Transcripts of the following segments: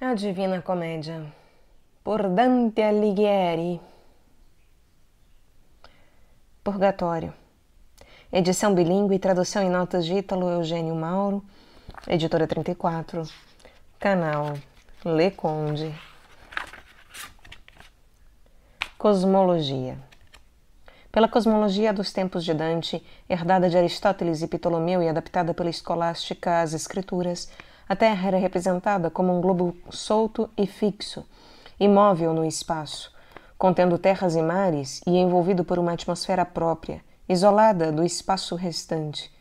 A Divina Comédia, por Dante Alighieri. Purgatório. Edição bilíngue e tradução em notas de Ítalo Eugênio Mauro, editora 34, canal Le Conde. Cosmologia. Pela cosmologia dos tempos de Dante, herdada de Aristóteles e Ptolomeu e adaptada pela escolástica às escrituras, a Terra era representada como um globo solto e fixo, imóvel no espaço, contendo terras e mares e envolvido por uma atmosfera própria, isolada do espaço restante.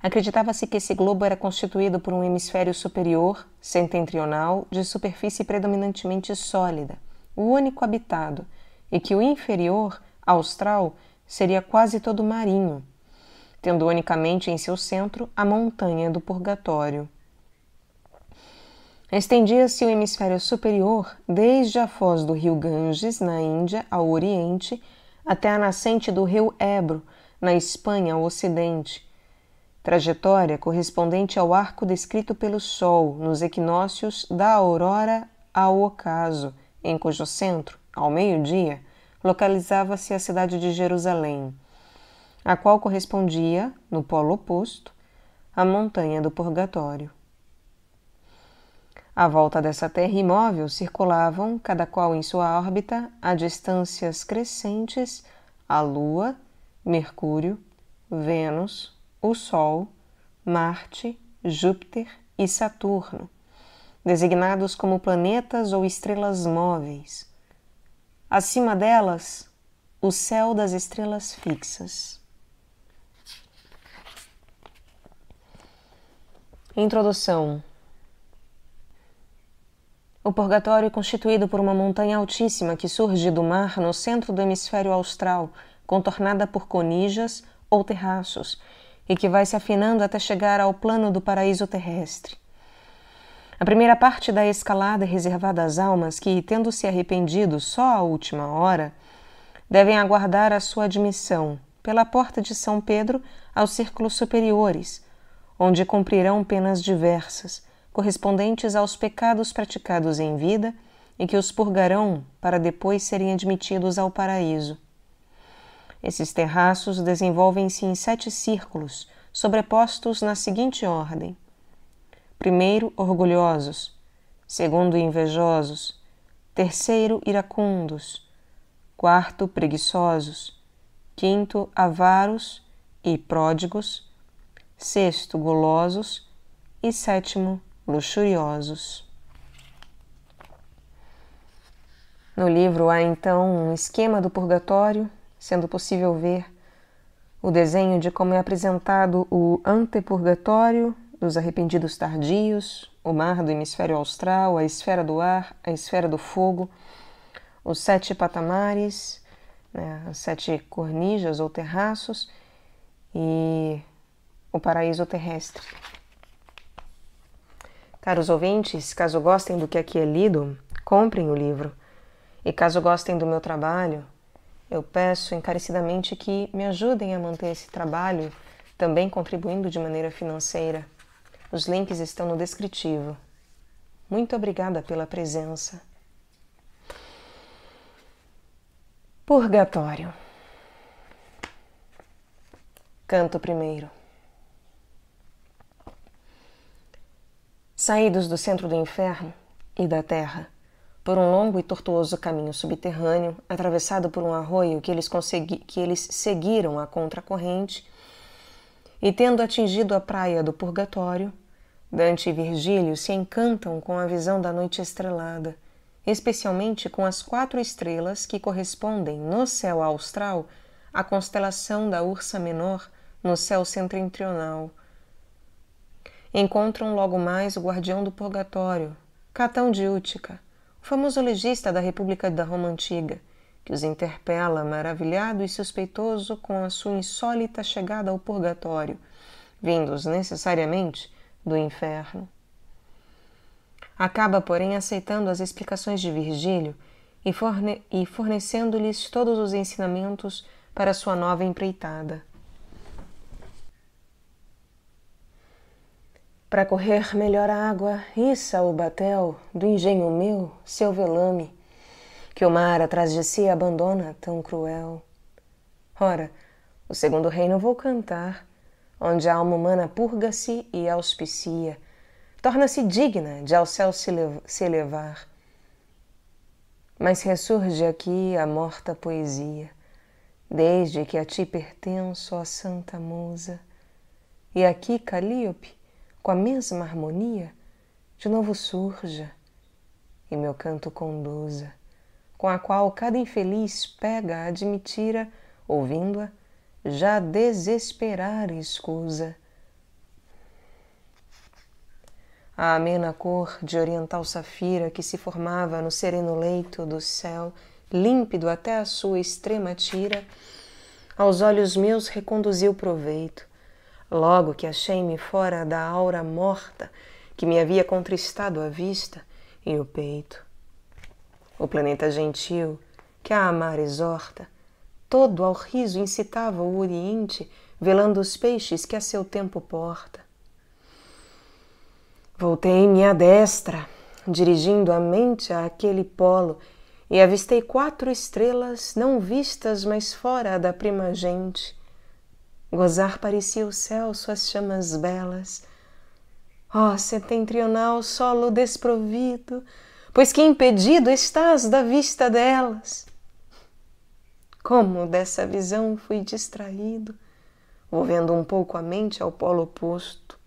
Acreditava-se que esse globo era constituído por um hemisfério superior, setentrional, de superfície predominantemente sólida, o único habitado, e que o inferior, austral, seria quase todo marinho, tendo unicamente em seu centro a montanha do Purgatório. Estendia-se o hemisfério superior desde a foz do rio Ganges, na Índia, ao oriente, até a nascente do rio Ebro, na Espanha, ao ocidente, trajetória correspondente ao arco descrito pelo Sol nos equinócios da aurora ao ocaso, em cujo centro, ao meio-dia, localizava-se a cidade de Jerusalém, a qual correspondia, no polo oposto, à montanha do Purgatório. À volta dessa terra imóvel circulavam, cada qual em sua órbita, a distâncias crescentes, a Lua, Mercúrio, Vênus, o Sol, Marte, Júpiter e Saturno, designados como planetas ou estrelas móveis. Acima delas, o céu das estrelas fixas. Introdução. O Purgatório é constituído por uma montanha altíssima que surge do mar no centro do hemisfério austral, contornada por conijas ou terraços, e que vai se afinando até chegar ao plano do paraíso terrestre. A primeira parte da escalada é reservada às almas que, tendo se arrependido só à última hora, devem aguardar a sua admissão, pela porta de São Pedro, aos círculos superiores, onde cumprirão penas diversas, correspondentes aos pecados praticados em vida e que os purgarão para depois serem admitidos ao paraíso. Esses terraços desenvolvem-se em 7 círculos, sobrepostos na seguinte ordem: primeiro, orgulhosos; segundo, invejosos; terceiro, iracundos; quarto, preguiçosos; quinto, avaros e pródigos; sexto, golosos e sétimo, luxuriosos. No livro há então um esquema do purgatório, sendo possível ver o desenho de como é apresentado o antepurgatório dos arrependidos tardios, o mar do hemisfério austral, a esfera do ar, a esfera do fogo, os 7 patamares, as 7 cornijas ou terraços e o paraíso terrestre. Caros ouvintes, caso gostem do que aqui é lido, comprem o livro. E caso gostem do meu trabalho, eu peço encarecidamente que me ajudem a manter esse trabalho, também contribuindo de maneira financeira. Os links estão no descritivo. Muito obrigada pela presença. Purgatório. Canto primeiro. Saídos do centro do inferno e da terra, por um longo e tortuoso caminho subterrâneo, atravessado por um arroio que eles seguiram a contracorrente, e tendo atingido a praia do Purgatório, Dante e Virgílio se encantam com a visão da noite estrelada, especialmente com as 4 estrelas que correspondem no céu austral à constelação da Ursa Menor no céu setentrional. Encontram logo mais o guardião do Purgatório, Catão de Útica, o famoso legista da República da Roma Antiga, que os interpela maravilhado e suspeitoso com a sua insólita chegada ao Purgatório, vindos necessariamente do inferno. Acaba, porém, aceitando as explicações de Virgílio e fornecendo-lhes todos os ensinamentos para sua nova empreitada. Para correr melhor água, issa o batel do engenho meu, seu velame, que o mar atrás de si abandona tão cruel. Ora, o segundo reino vou cantar, onde a alma humana purga-se e auspicia, torna-se digna de ao céu se elevar. Mas ressurge aqui a morta poesia, desde que a ti pertenço, ó santa musa, e aqui Calíope, com a mesma harmonia, de novo surja e meu canto conduza, com a qual cada infeliz pega a admitira, ouvindo-a, já desesperar escusa. A amena cor de oriental safira que se formava no sereno leito do céu, límpido até a sua extrema tira, aos olhos meus reconduziu proveito, logo que achei-me fora da aura morta que me havia contristado a vista e o peito. O planeta gentil, que a amar exorta, todo ao riso incitava o oriente, velando os peixes que a seu tempo porta. Voltei-me à destra, dirigindo a mente àquele polo, e avistei 4 estrelas não vistas mais fora da primagente. Gozar parecia o céu suas chamas belas. Ó setentrional solo desprovido, pois que impedido estás da vista delas. Como dessa visão fui distraído, volvendo um pouco a mente ao polo oposto,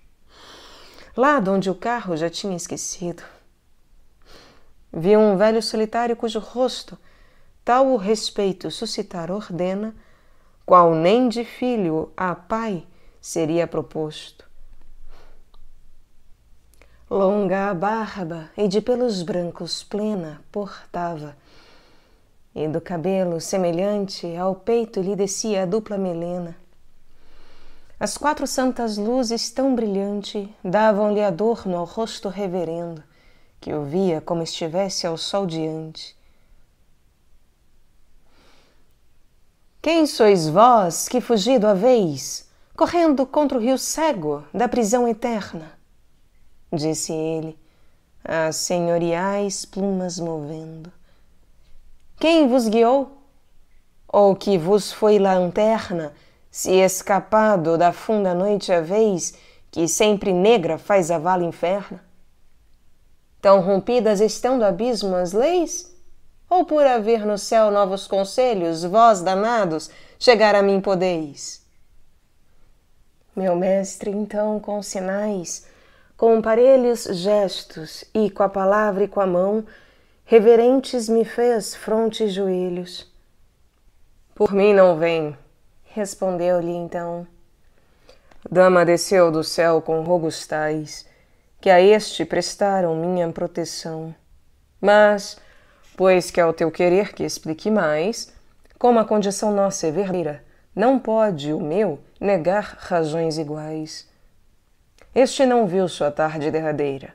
lá donde o carro já tinha esquecido. Vi um velho solitário cujo rosto tal o respeito suscitar ordena, qual nem de filho a pai seria proposto. Longa a barba e de pelos brancos plena portava, e do cabelo semelhante ao peito lhe descia a dupla melena. As 4 santas luzes tão brilhante davam-lhe adorno ao rosto reverendo, que o via como estivesse ao sol diante. Quem sois vós que fugido haveis, correndo contra o rio cego da prisão eterna? Disse ele, as senhoriais plumas movendo. Quem vos guiou? Ou que vos foi lanterna, se escapado da funda noite haveis, que sempre negra faz a vala inferna? Tão rompidas estão do abismo as leis? Ou por haver no céu novos conselhos, vós, danados, chegar a mim podeis? Meu mestre, então, com sinais, com parelhos gestos e com a palavra e com a mão, reverentes me fez fronte e joelhos. Por mim não vem, respondeu-lhe então. Dama desceu do céu com rogos tais, que a este prestaram minha proteção. Mas, pois que é o teu querer que explique mais, como a condição nossa é verdadeira, não pode o meu negar razões iguais. Este não viu sua tarde derradeira,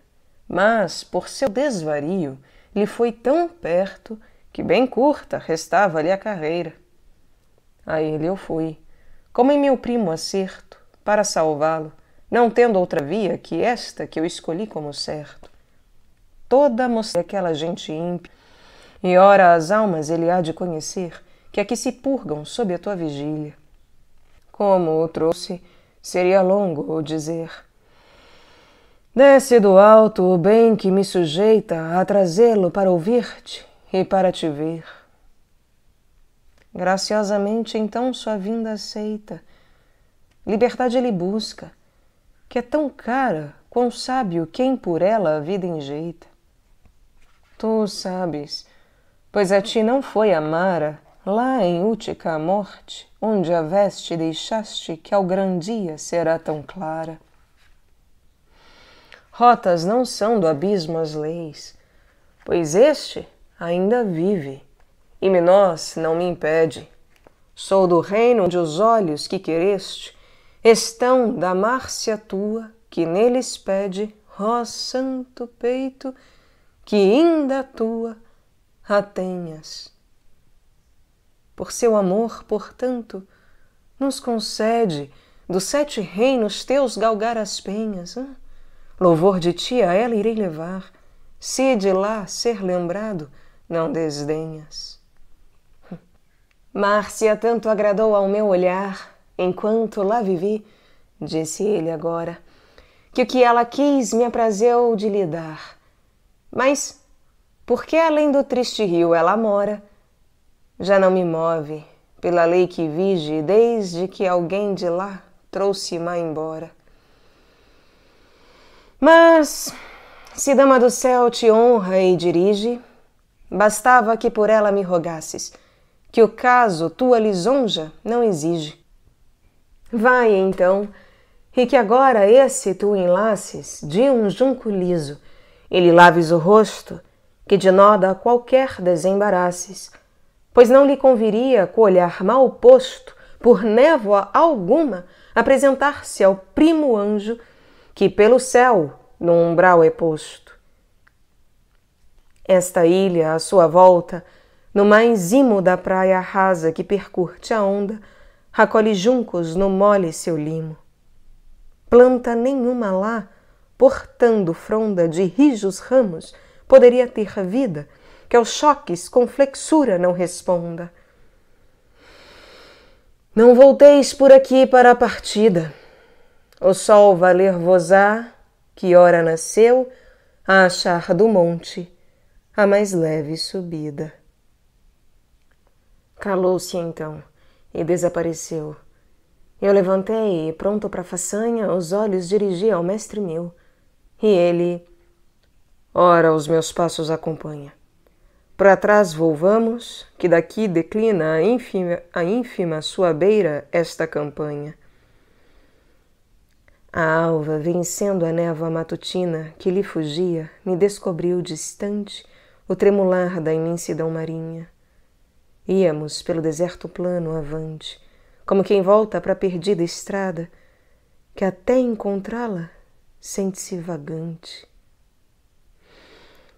mas, por seu desvario, lhe foi tão perto que bem curta restava-lhe a carreira. A ele eu fui, como em meu primo acerto, para salvá-lo, não tendo outra via que esta que eu escolhi como certo. Toda mostrei aquela gente ímpia, e ora as almas ele há de conhecer, que aqui se purgam sob a tua vigília. Como o trouxe, seria longo o dizer. Desce do alto o bem que me sujeita a trazê-lo para ouvir-te e para te ver. Graciosamente então sua vinda aceita, liberdade ele busca, que é tão cara quão sábio quem por ela a vida enjeita. Tu sabes, pois a ti não foi a Mara, lá em Útica a morte, onde a veste deixaste que ao grande dia será tão clara. Rotas não são do abismo as leis, pois este ainda vive, e nós não me impede. Sou do reino onde os olhos que quereste estão da Márcia tua, que neles pede, ó santo peito, que ainda tua a tenhas. Por seu amor, portanto, nos concede dos 7 reinos teus galgar as penhas, Louvor de ti a ela irei levar, se de lá ser lembrado, não desdenhas. Márcia tanto agradou ao meu olhar, enquanto lá vivi, disse ele agora, que o que ela quis me aprazeu de lhe dar. Mas, porque além do triste rio ela mora, já não me move, pela lei que vige, desde que alguém de lá trouxe-ma embora. Mas, se dama do céu te honra e dirige, bastava que por ela me rogasses, que o caso tua lisonja não exige. Vai, então, e que agora esse tu enlaces de um junco liso, e lhe laves o rosto, que de noda qualquer desembaraçes, pois não lhe conviria, com olhar mal posto, por névoa alguma, apresentar-se ao primo anjo, que pelo céu no umbral é posto. Esta ilha, à sua volta, no mais imo da praia rasa que percurte a onda, recolhe juncos no mole seu limo. Planta nenhuma lá, portando fronda de rijos ramos, poderia ter vida, que aos choques com flexura não responda. Não volteis por aqui para a partida. O sol valer-vos-á, que ora nasceu, a achar do monte a mais leve subida. Calou-se então e desapareceu. Eu levantei e, pronto para a façanha, os olhos dirigi ao mestre meu. E ele, ora, os meus passos acompanha. Para trás volvamos, que daqui declina a ínfima sua beira esta campanha. A alva, vencendo a névoa matutina que lhe fugia, me descobriu distante o tremular da imensidão marinha. Íamos pelo deserto plano avante, como quem volta para a perdida estrada, que até encontrá-la sente-se vagante.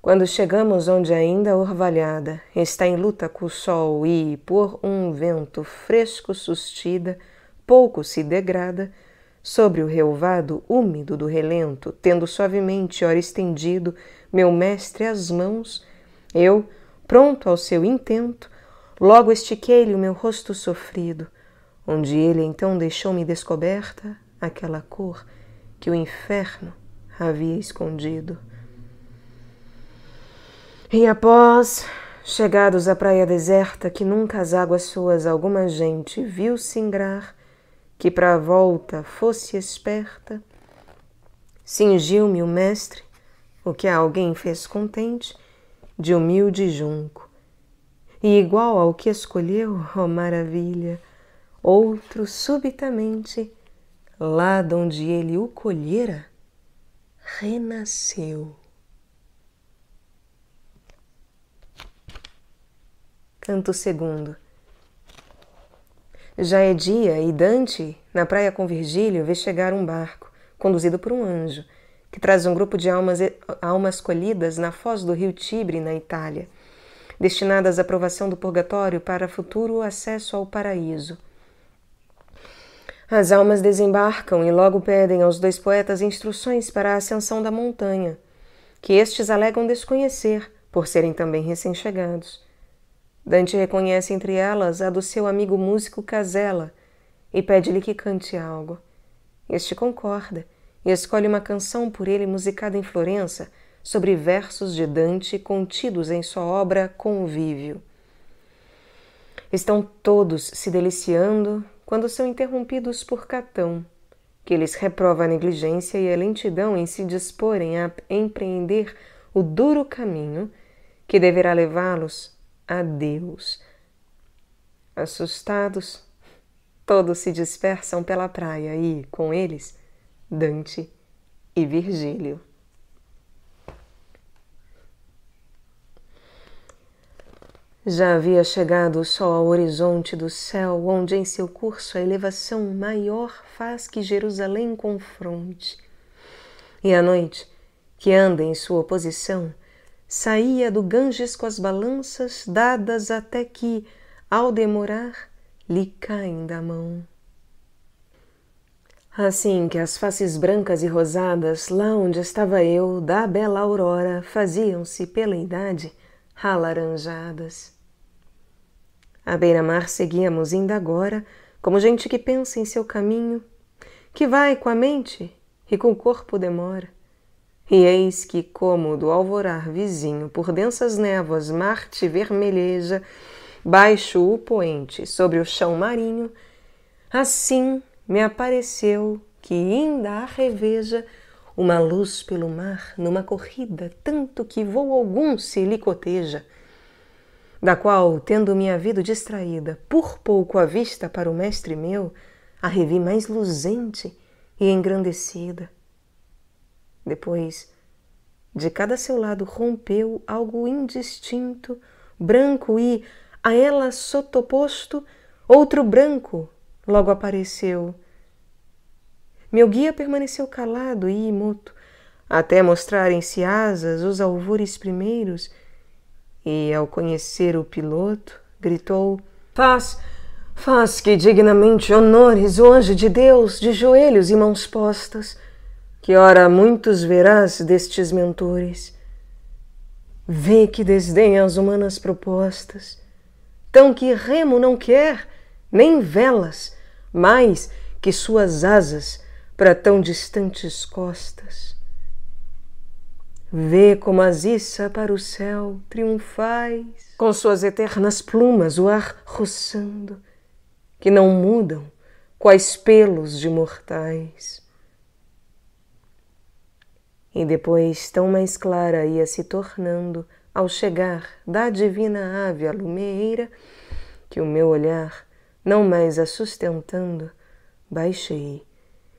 Quando chegamos onde ainda a orvalhada está em luta com o sol e, por um vento fresco sustida, pouco se degrada, sobre o relvado úmido do relento, tendo suavemente ora estendido meu mestre as mãos, eu, pronto ao seu intento, logo estiquei-lhe o meu rosto sofrido, onde ele então deixou-me descoberta aquela cor que o inferno havia escondido. E após, chegados à praia deserta, que nunca as águas suas alguma gente viu singrar, que para a volta fosse esperta, cingiu-me o mestre, o que a alguém fez contente, de humilde junco. E igual ao que escolheu, ó maravilha, outro subitamente, lá donde ele o colhera, renasceu. Canto segundo. Já é dia e Dante, na praia com Virgílio, vê chegar um barco, conduzido por um anjo, que traz um grupo de almas colhidas na foz do rio Tibre, na Itália, destinadas à provação do purgatório para futuro acesso ao paraíso. As almas desembarcam e logo pedem aos dois poetas instruções para a ascensão da montanha, que estes alegam desconhecer, por serem também recém-chegados. Dante reconhece entre elas a do seu amigo músico Casella e pede-lhe que cante algo. Este concorda e escolhe uma canção por ele musicada em Florença sobre versos de Dante contidos em sua obra Convívio. Estão todos se deliciando quando são interrompidos por Catão, que lhes reprova a negligência e a lentidão em se disporem a empreender o duro caminho que deverá levá-los a Deus. Assustados, todos se dispersam pela praia e, com eles, Dante e Virgílio. Já havia chegado o sol ao horizonte do céu, onde em seu curso a elevação maior faz que Jerusalém confronte. E a noite, que anda em sua oposição, saía do Ganges com as balanças dadas até que, ao demorar, lhe caem da mão. Assim que as faces brancas e rosadas, lá onde estava eu, da bela aurora, faziam-se, pela idade, alaranjadas. À beira-mar seguíamos ainda agora, como gente que pensa em seu caminho, que vai com a mente e com o corpo demora. E eis que, como do alvorar vizinho, por densas névoas Marte vermelheja, baixo o poente sobre o chão marinho, assim me apareceu que ainda a reveja uma luz pelo mar numa corrida, tanto que voo algum se lhe coteja, da qual, tendo minha vida distraída, por pouco a vista para o mestre meu, a revi mais luzente e engrandecida. Depois, de cada seu lado rompeu algo indistinto, branco, e, a ela sotoposto, outro branco logo apareceu. Meu guia permaneceu calado e imoto, até mostrarem-se asas os alvores primeiros, e, ao conhecer o piloto, gritou: Faz que dignamente honores o anjo de Deus de joelhos e mãos postas, que ora muitos verás destes mentores. Vê que desdenha as humanas propostas, tão que remo não quer, nem velas, mais que suas asas para tão distantes costas. Vê como as issa para o céu triunfais, com suas eternas plumas o ar roçando, que não mudam quais pelos de mortais. E depois tão mais clara ia se tornando, ao chegar da divina ave alumeira, que o meu olhar, não mais a sustentando, baixei,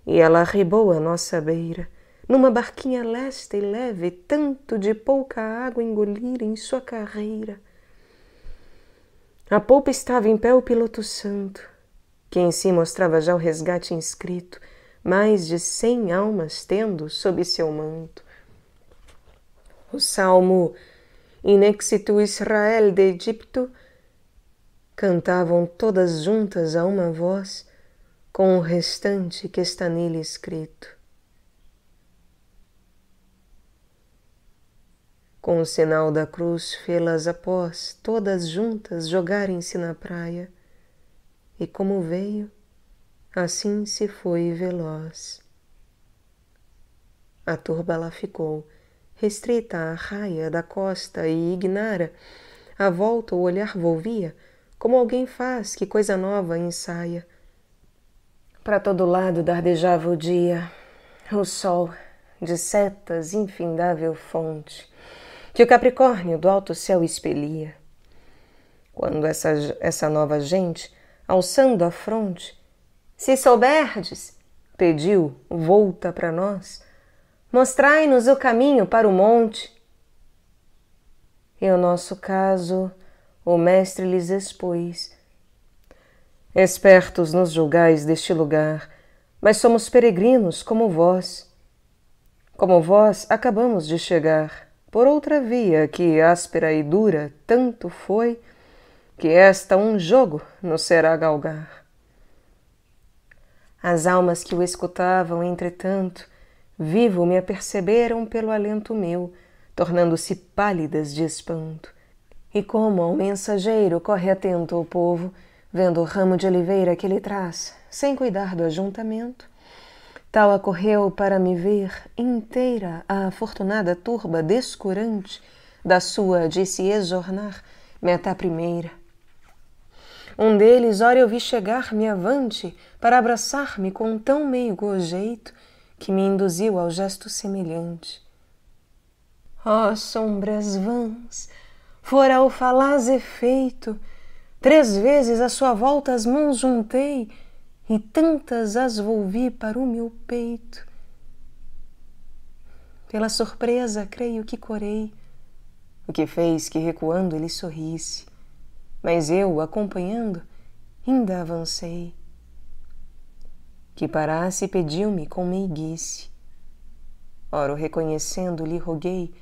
e ela arribou à nossa beira, numa barquinha lesta e leve, tanto de pouca água engolir em sua carreira. À polpa estava em pé o piloto santo, que em si mostrava já o resgate inscrito, mais de 100 almas tendo sob seu manto. O salmo In exitu Israel de Egipto cantavam todas juntas a uma voz, com o restante que está nele escrito. Com o sinal da cruz fê-las após, todas juntas jogarem-se na praia, e como veio, assim se foi veloz. A turba lá ficou, restrita à raia da costa, e ignara, à volta o olhar volvia, como alguém faz que coisa nova ensaia. Para todo lado dardejava o dia, o sol, de setas infindável fonte, que o Capricórnio do alto céu expelia. Quando essa nova gente, alçando a fronte, se souberdes, pediu, volta para nós, mostrai-nos o caminho para o monte. E o nosso caso, o mestre lhes expôs. Espertos nos julgais deste lugar, mas somos peregrinos como vós. Como vós, acabamos de chegar, por outra via que, áspera e dura, tanto foi, que esta um jogo nos será galgar. As almas que o escutavam, entretanto, vivo me aperceberam pelo alento meu, tornando-se pálidas de espanto. E como ao mensageiro corre atento o povo, vendo o ramo de oliveira que ele traz, sem cuidar do ajuntamento, tal acorreu para me ver inteira a afortunada turba descurante da sua de se exornar meta primeira. Um deles, ora eu vi chegar-me avante para abraçar-me com tão meigo jeito que me induziu ao gesto semelhante. Ó sombras vãs, fora o falaz efeito, 3 vezes à sua volta as mãos juntei e tantas as volvi para o meu peito. Pela surpresa, creio que corei, o que fez que recuando ele sorrisse, mas eu, acompanhando, ainda avancei. Que parasse pediu-me com meiguice. Ora, o reconhecendo, lhe roguei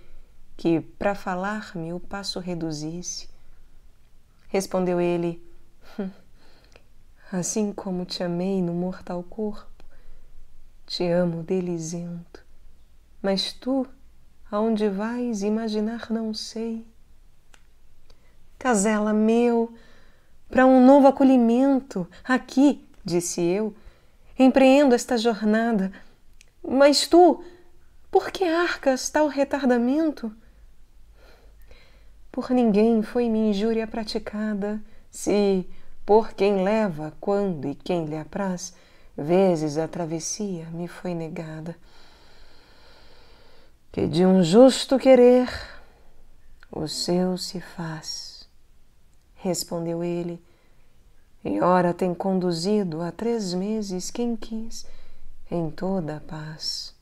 que, para falar-me, o passo reduzisse. Respondeu ele: assim como te amei no mortal corpo, Te amo, delizento, mas tu, aonde vais, imaginar não sei. Casela meu, para um novo acolhimento, aqui, disse eu, empreendo esta jornada. Mas tu, por que arcas tal retardamento? Por ninguém foi-me injúria praticada, se, por quem leva, quando e quem lhe apraz, vezes a travessia me foi negada. Que de um justo querer o seu se faz, respondeu ele, e ora tem conduzido há 3 meses quem quis em toda a paz.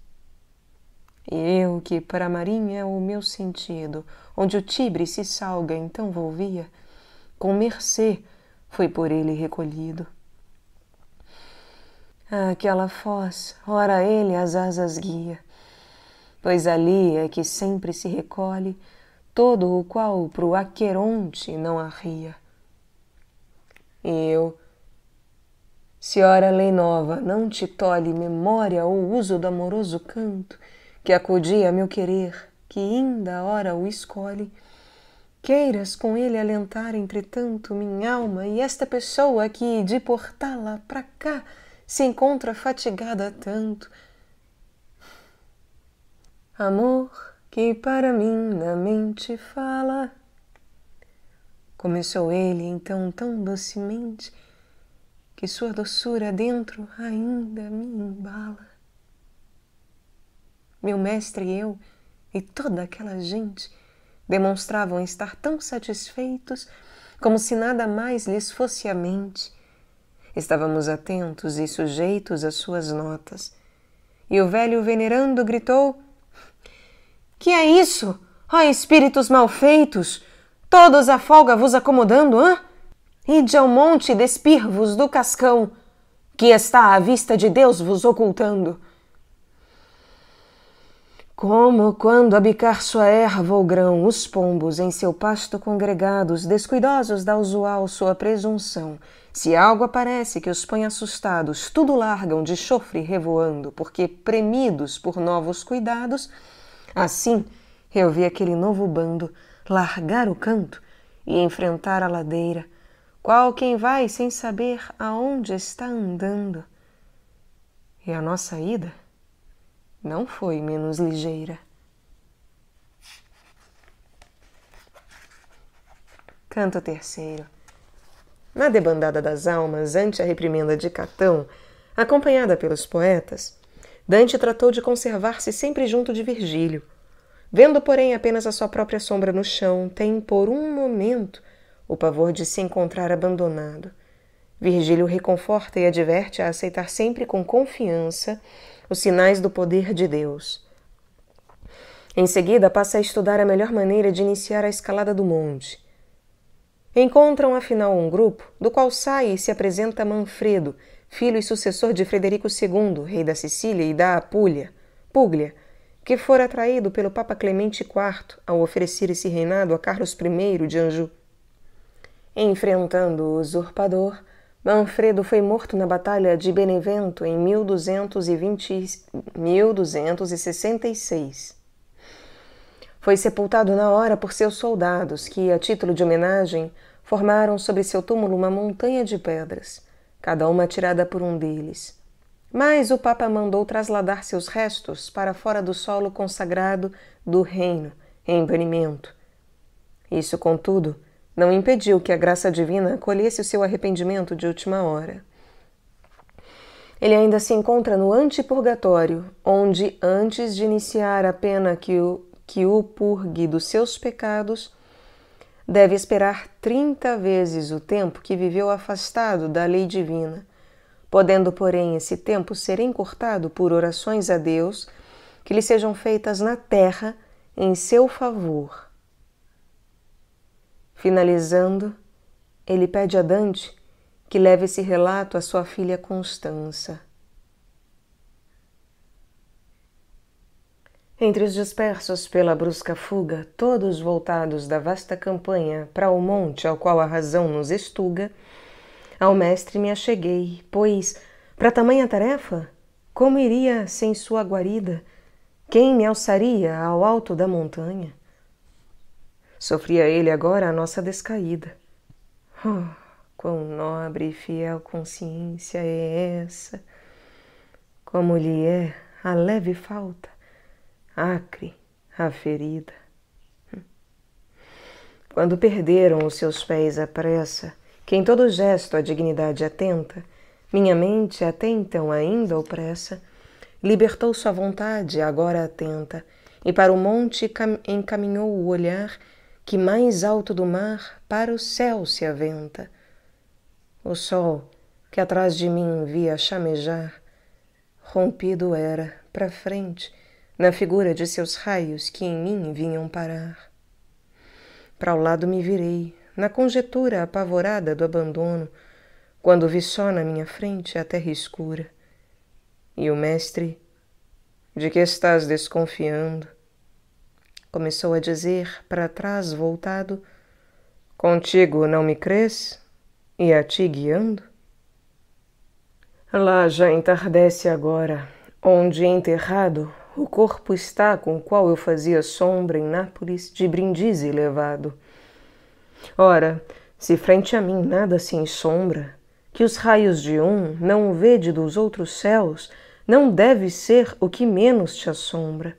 E eu que para a marinha o meu sentido, onde o Tibre se salga então volvia, com mercê foi por ele recolhido. Aquela foz, ora ele as asas guia, pois ali é que sempre se recolhe todo o qual pro Aqueronte não arria. E eu, se ora lei nova não te tolhe memória ou uso do amoroso canto, que acudia meu querer, que ainda ora o escolhe, queiras com ele alentar entretanto minha alma e esta pessoa que de portá-la pra cá se encontra fatigada tanto. Amor que para mim na mente fala, começou ele então tão docemente, que sua doçura dentro ainda me embala. Meu mestre e eu, e toda aquela gente, demonstravam estar tão satisfeitos como se nada mais lhes fosse à mente. Estávamos atentos e sujeitos às suas notas. E o velho venerando gritou: Que é isso, ó espíritos malfeitos? Todos a folga vos acomodando, hã? Ide ao monte despir-vos do cascão, que está à vista de Deus vos ocultando. Como quando a bicar sua erva ou grão, os pombos em seu pasto congregados, descuidosos da usual sua presunção, se algo aparece que os põe assustados, tudo largam de chofre revoando, porque premidos por novos cuidados, assim eu vi aquele novo bando largar o canto e enfrentar a ladeira, qual quem vai sem saber aonde está andando. E a nossa ida não foi menos ligeira. Canto terceiro. Na debandada das almas, ante a reprimenda de Catão, acompanhada pelos poetas, Dante tratou de conservar-se sempre junto de Virgílio. Vendo, porém, apenas a sua própria sombra no chão, tem, por um momento, o pavor de se encontrar abandonado. Virgílio o reconforta e adverte a aceitar sempre com confiança os sinais do poder de Deus. Em seguida, passa a estudar a melhor maneira de iniciar a escalada do monte. Encontram, afinal, um grupo, do qual sai e se apresenta Manfredo, filho e sucessor de Frederico II, rei da Sicília e da Apulia, Puglia, que fora atraído pelo Papa Clemente IV ao oferecer esse reinado a Carlos I de Anjou. Enfrentando o usurpador, Manfredo foi morto na Batalha de Benevento em 1266. Foi sepultado na hora por seus soldados, que, a título de homenagem, formaram sobre seu túmulo uma montanha de pedras, cada uma atirada por um deles. Mas o Papa mandou trasladar seus restos para fora do solo consagrado do reino, em banimento. Isso, contudo, não impediu que a graça divina acolhesse o seu arrependimento de última hora. Ele ainda se encontra no antipurgatório, onde, antes de iniciar a pena que o purgue dos seus pecados, deve esperar 30 vezes o tempo que viveu afastado da lei divina, podendo, porém, esse tempo ser encurtado por orações a Deus que lhe sejam feitas na terra em seu favor. Finalizando, ele pede a Dante que leve esse relato à sua filha Constança. Entre os dispersos pela brusca fuga, todos voltados da vasta campanha para o monte ao qual a razão nos estuga, ao mestre me acheguei, pois, para tamanha tarefa, como iria sem sua guarida? Quem me alçaria ao alto da montanha? Sofria ele agora a nossa descaída. Oh, quão nobre e fiel consciência é essa! Como lhe é a leve falta, acre a ferida. Quando perderam os seus pés à pressa, que em todo gesto a dignidade atenta, minha mente, até então ainda opressa, libertou sua vontade, agora atenta, e para o monte encaminhou o olhar que mais alto do mar para o céu se aventa. O sol, que atrás de mim via chamejar, rompido era, para frente, na figura de seus raios que em mim vinham parar. Para o lado me virei, na conjetura apavorada do abandono, quando vi só na minha frente a terra escura. E o mestre, de que estás desconfiando, começou a dizer, para trás voltado, contigo não me crês, e a ti guiando? Lá já entardece agora, onde enterrado o corpo está com o qual eu fazia sombra em Nápoles de Brindisi levado. Ora, se frente a mim nada se ensombra, que os raios de um não vede dos outros céus, não deve ser o que menos te assombra.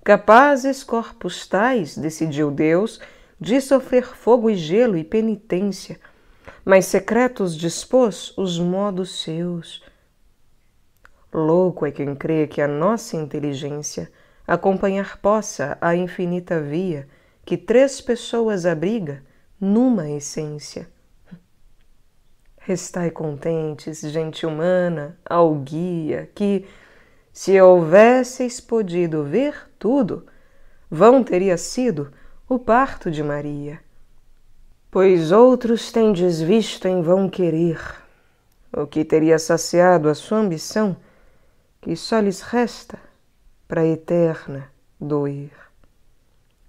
Capazes corpos tais, decidiu Deus, de sofrer fogo e gelo e penitência, mas secretos dispôs os modos seus. Louco é quem crê que a nossa inteligência acompanhar possa a infinita via que 3 pessoas abriga numa essência. Restai contentes, gente humana, ao guia, que, se houvesseis podido ver tudo, vão teria sido o parto de Maria. Pois outros tendes visto em vão querer, o que teria saciado a sua ambição, que só lhes resta para a eterna doer.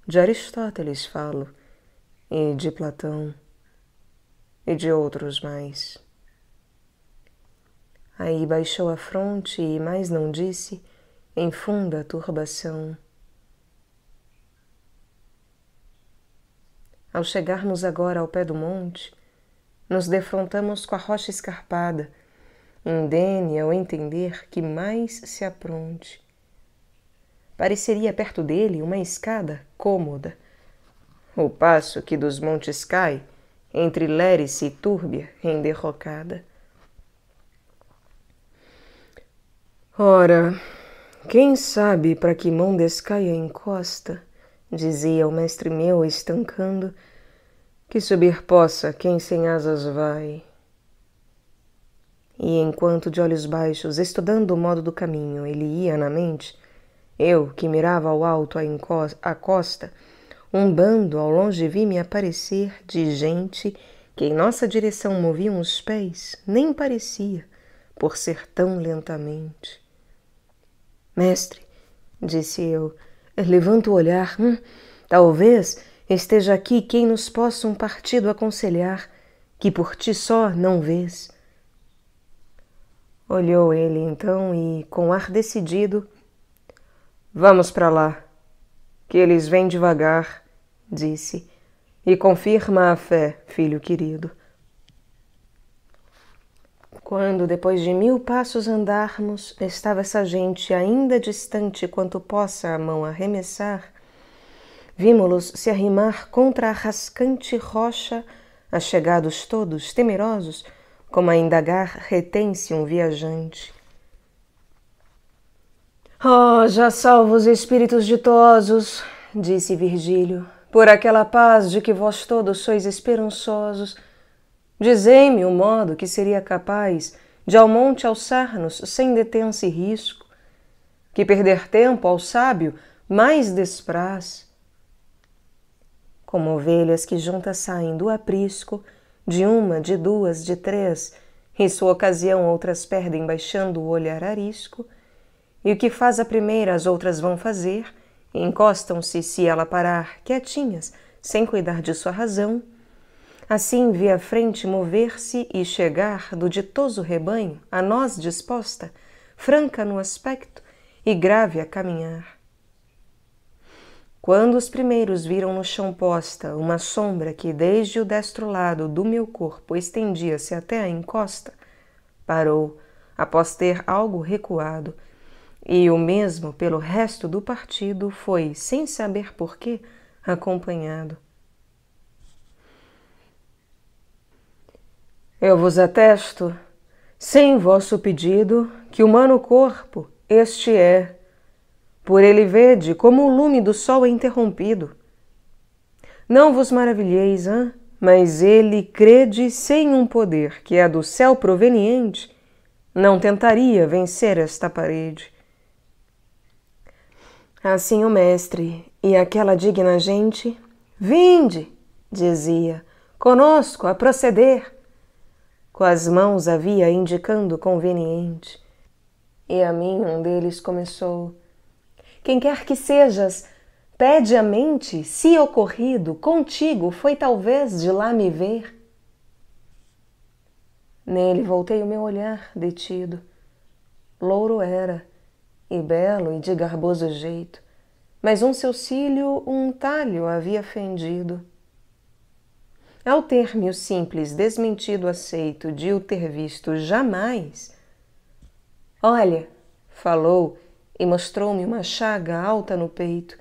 De Aristóteles falo, e de Platão, e de outros mais. Aí baixou a fronte e mais não disse, em funda turbação. Ao chegarmos agora ao pé do monte, nos defrontamos com a rocha escarpada, indene ao entender que mais se apronte. Pareceria perto dele uma escada cômoda, o passo que dos montes cai, entre lérice e túrbia em derrocada. Ora, quem sabe para que mão descaia a encosta, dizia o mestre meu estancando, que subir possa quem sem asas vai. E enquanto de olhos baixos, estudando o modo do caminho, ele ia na mente, eu, que mirava ao alto a costa, um bando ao longe vi-me aparecer de gente que em nossa direção moviam os pés, nem parecia, por ser tão lentamente. Mestre, disse eu, levanta o olhar, talvez esteja aqui quem nos possa um partido aconselhar, que por ti só não vês. Olhou ele então e, com ar decidido, vamos para lá, que eles vêm devagar, disse, e confirma a fé, filho querido. Quando, depois de 1000 passos andarmos, estava essa gente ainda distante quanto possa a mão arremessar, vimo-los se arrimar contra a rascante rocha, achegados todos, temerosos, como a indagar retém-se um viajante. Oh, já salvo os espíritos ditosos, disse Virgílio, por aquela paz de que vós todos sois esperançosos. Dizei-me o modo que seria capaz de ao monte alçar-nos sem detença e risco, que perder tempo ao sábio mais despraz. Como ovelhas que juntas saem do aprisco, de uma, de duas, de três, em sua ocasião outras perdem baixando o olhar arisco, e o que faz a primeira as outras vão fazer, e encostam-se, se ela parar, quietinhas, sem cuidar de sua razão. Assim vi a frente mover-se e chegar do ditoso rebanho, a nós disposta, franca no aspecto e grave a caminhar. Quando os primeiros viram no chão posta uma sombra que desde o destro lado do meu corpo estendia-se até a encosta, parou, após ter algo recuado, e o mesmo pelo resto do partido foi, sem saber porquê, acompanhado. Eu vos atesto, sem vosso pedido, que humano corpo este é. Por ele vede como o lume do sol é interrompido. Não vos maravilheis, mas ele crede sem um poder que é do céu proveniente, não tentaria vencer esta parede. Assim o mestre e aquela digna gente, vinde, dizia, conosco a proceder. Com as mãos havia indicando conveniente. E a mim um deles começou, quem quer que sejas, pede a mente se ocorrido contigo foi talvez de lá me ver. Nele voltei o meu olhar detido. Louro era, e belo e de garboso jeito, mas um seu cílio um talho havia fendido. Ao ter-me o simples desmentido aceito de o ter visto jamais, olha, falou e mostrou-me uma chaga alta no peito,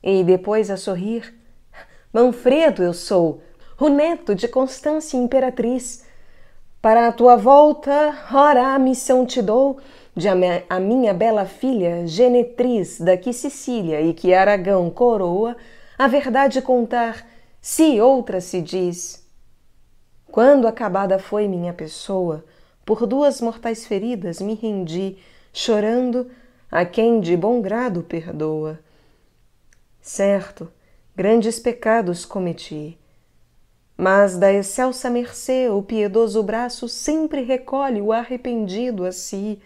e depois a sorrir, Manfredo eu sou, o neto de Constância Imperatriz. Para a tua volta, ora a missão te dou, de a minha bela filha, genetriz daqui Sicília e que Aragão coroa, a verdade contar, se outra se diz. Quando acabada foi minha pessoa, por 2 mortais feridas me rendi, chorando, a quem de bom grado perdoa. Certo, grandes pecados cometi, mas da excelsa mercê o piedoso braço sempre recolhe o arrependido a si.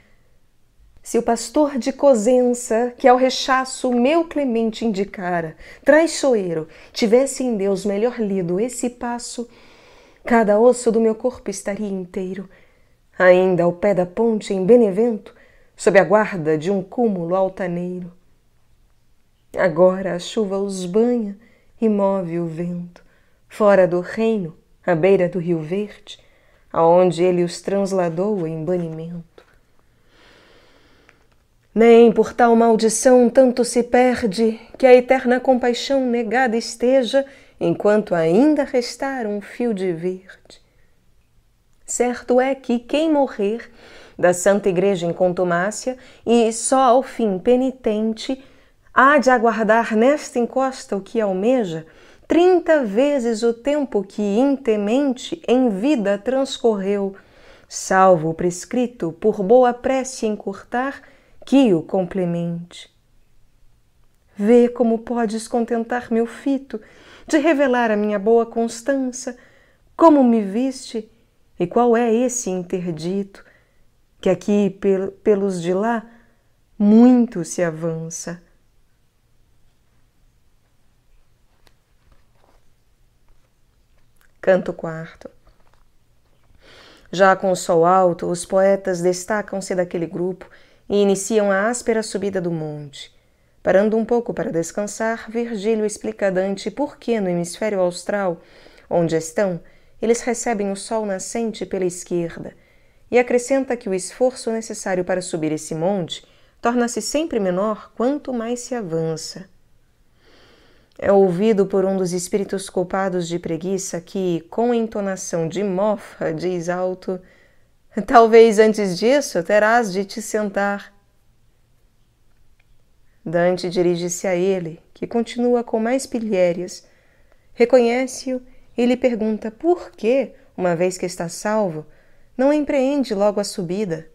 Se o pastor de Cosença, que ao rechaço meu clemente indicara, traiçoeiro, tivesse em Deus melhor lido esse passo, cada osso do meu corpo estaria inteiro, ainda ao pé da ponte em Benevento, sob a guarda de um cúmulo altaneiro. Agora a chuva os banha e move o vento, fora do reino, à beira do Rio Verde, aonde ele os transladou em banimento. Nem por tal maldição tanto se perde que a eterna compaixão negada esteja enquanto ainda restar um fio de verde. Certo é que quem morrer da Santa Igreja em contumácia e só ao fim penitente há de aguardar nesta encosta o que almeja 30 vezes o tempo que intemente em vida transcorreu, salvo o prescrito por boa prece encurtar, que o complemente. Vê como podes contentar meu fito de revelar a minha boa constança, como me viste e qual é esse interdito, que aqui pelos de lá muito se avança. Canto IV. Já com o sol alto, os poetas destacam-se daquele grupo e iniciam a áspera subida do monte. Parando um pouco para descansar, Virgílio explica a Dante por que no hemisfério austral, onde estão, eles recebem o sol nascente pela esquerda, e acrescenta que o esforço necessário para subir esse monte torna-se sempre menor quanto mais se avança. É ouvido por um dos espíritos culpados de preguiça que, com entonação de mofa, diz alto: talvez antes disso terás de te sentar. Dante dirige-se a ele, que continua com mais pilhérias, reconhece-o e lhe pergunta por que, uma vez que está salvo, não empreende logo a subida.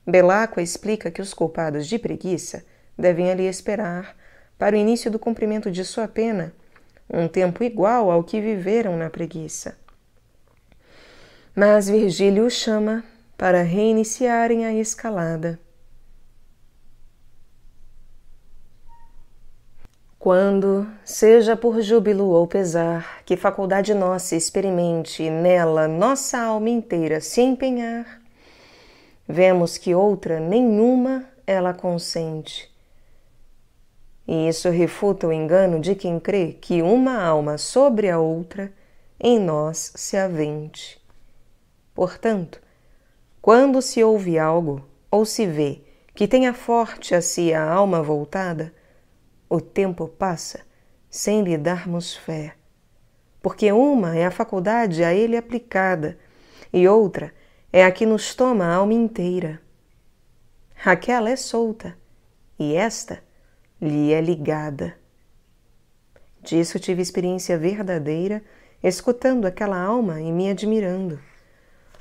Belacqua explica que os culpados de preguiça devem ali esperar, para o início do cumprimento de sua pena, um tempo igual ao que viveram na preguiça. Mas Virgílio o chama para reiniciarem a escalada. Quando, seja por júbilo ou pesar, que faculdade nossa experimente nela nossa alma inteira se empenhar, vemos que outra nenhuma ela consente. E isso refuta o engano de quem crê que uma alma sobre a outra em nós se avente. Portanto, quando se ouve algo ou se vê que tenha forte a si a alma voltada, o tempo passa sem lhe darmos fé, porque uma é a faculdade a ele aplicada e outra é a que nos toma a alma inteira. Aquela é solta e esta lhe é ligada. Disso tive experiência verdadeira, escutando aquela alma e me admirando,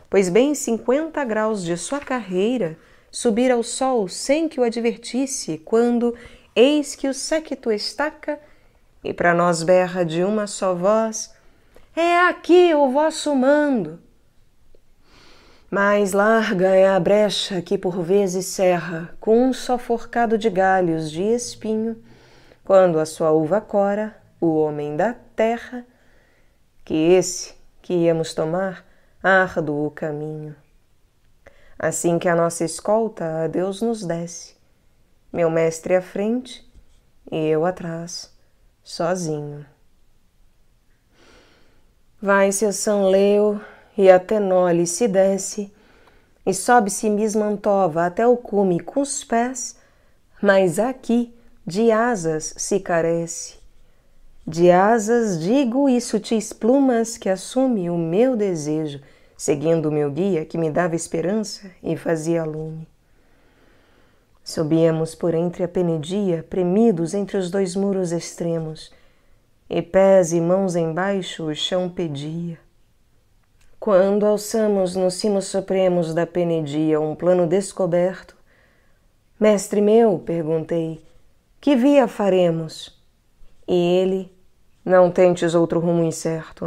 pois bem 50 graus de sua carreira subira ao sol sem que o advertisse, quando eis que o séquito estaca e para nós berra de uma só voz: é aqui o vosso mando. Mais larga é a brecha que por vezes cerra com um só forcado de galhos de espinho, quando a sua uva cora o homem da terra, que esse que íamos tomar árduo o caminho. Assim que a nossa escolta a Deus nos desce, meu mestre à frente e eu atrás, sozinho. Vai-se a São Leo e até Nole se desce, e sobe-se Mismantova até o cume com os pés, mas aqui de asas se carece. De asas digo e sutis plumas que assume o meu desejo, seguindo o meu guia que me dava esperança e fazia lume. Subíamos por entre a penedia, premidos entre os dois muros extremos, e pés e mãos embaixo o chão pedia. Quando alçamos nos cimos supremos da penedia um plano descoberto, mestre meu, perguntei, que via faremos? E ele, não tentes outro rumo incerto,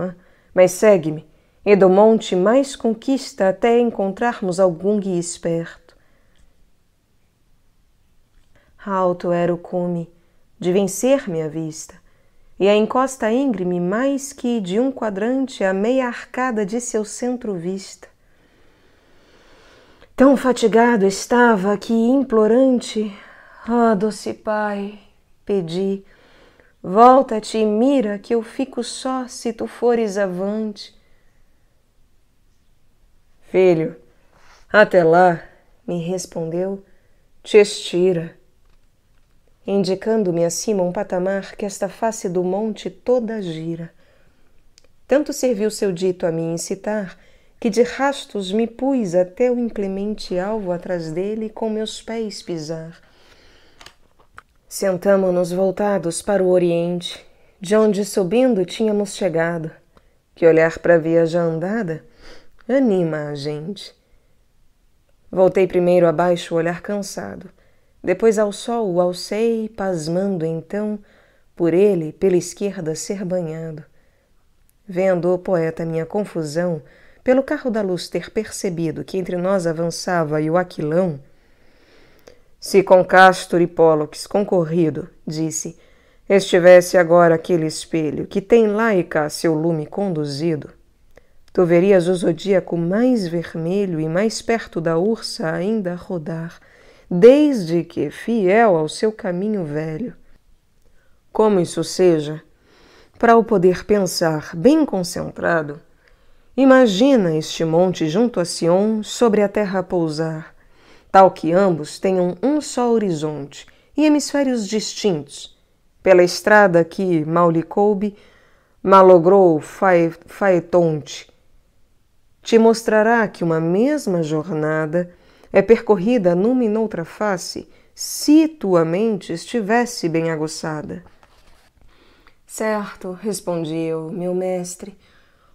mas segue-me, e do monte mais conquista até encontrarmos algum guia esperto. Alto era o cume, de vencer-me a vista, e a encosta íngreme mais que de um quadrante a meia arcada de seu centro vista. Tão fatigado estava que, implorante, doce Pai, pedi, volta-te e mira que eu fico só se tu fores avante. Filho, até lá, me respondeu, te estira, indicando-me acima um patamar que esta face do monte toda gira. Tanto serviu seu dito a me incitar, que de rastos me pus até o inclemente alvo atrás dele com meus pés pisar. Sentamo-nos voltados para o oriente, de onde subindo tínhamos chegado, que olhar para a via já andada anima a gente. Voltei primeiro abaixo o olhar cansado, depois ao sol o alcei, pasmando então, por ele, pela esquerda, ser banhado. Vendo o poeta minha confusão, pelo carro da luz ter percebido que entre nós avançava e o Aquilão, se com Castor e Pólux concorrido, disse, estivesse agora aquele espelho que tem lá e cá seu lume conduzido, tu verias o zodíaco mais vermelho e mais perto da ursa ainda rodar, desde que fiel ao seu caminho velho. Como isso seja, para o poder pensar bem concentrado, imagina este monte junto a Sion sobre a terra pousar, tal que ambos tenham um só horizonte e hemisférios distintos, pela estrada que mal lhe coube, malogrou faetonte. Te mostrará que uma mesma jornada é percorrida numa e noutra face, se tua mente estivesse bem aguçada. Certo, respondi eu, meu mestre,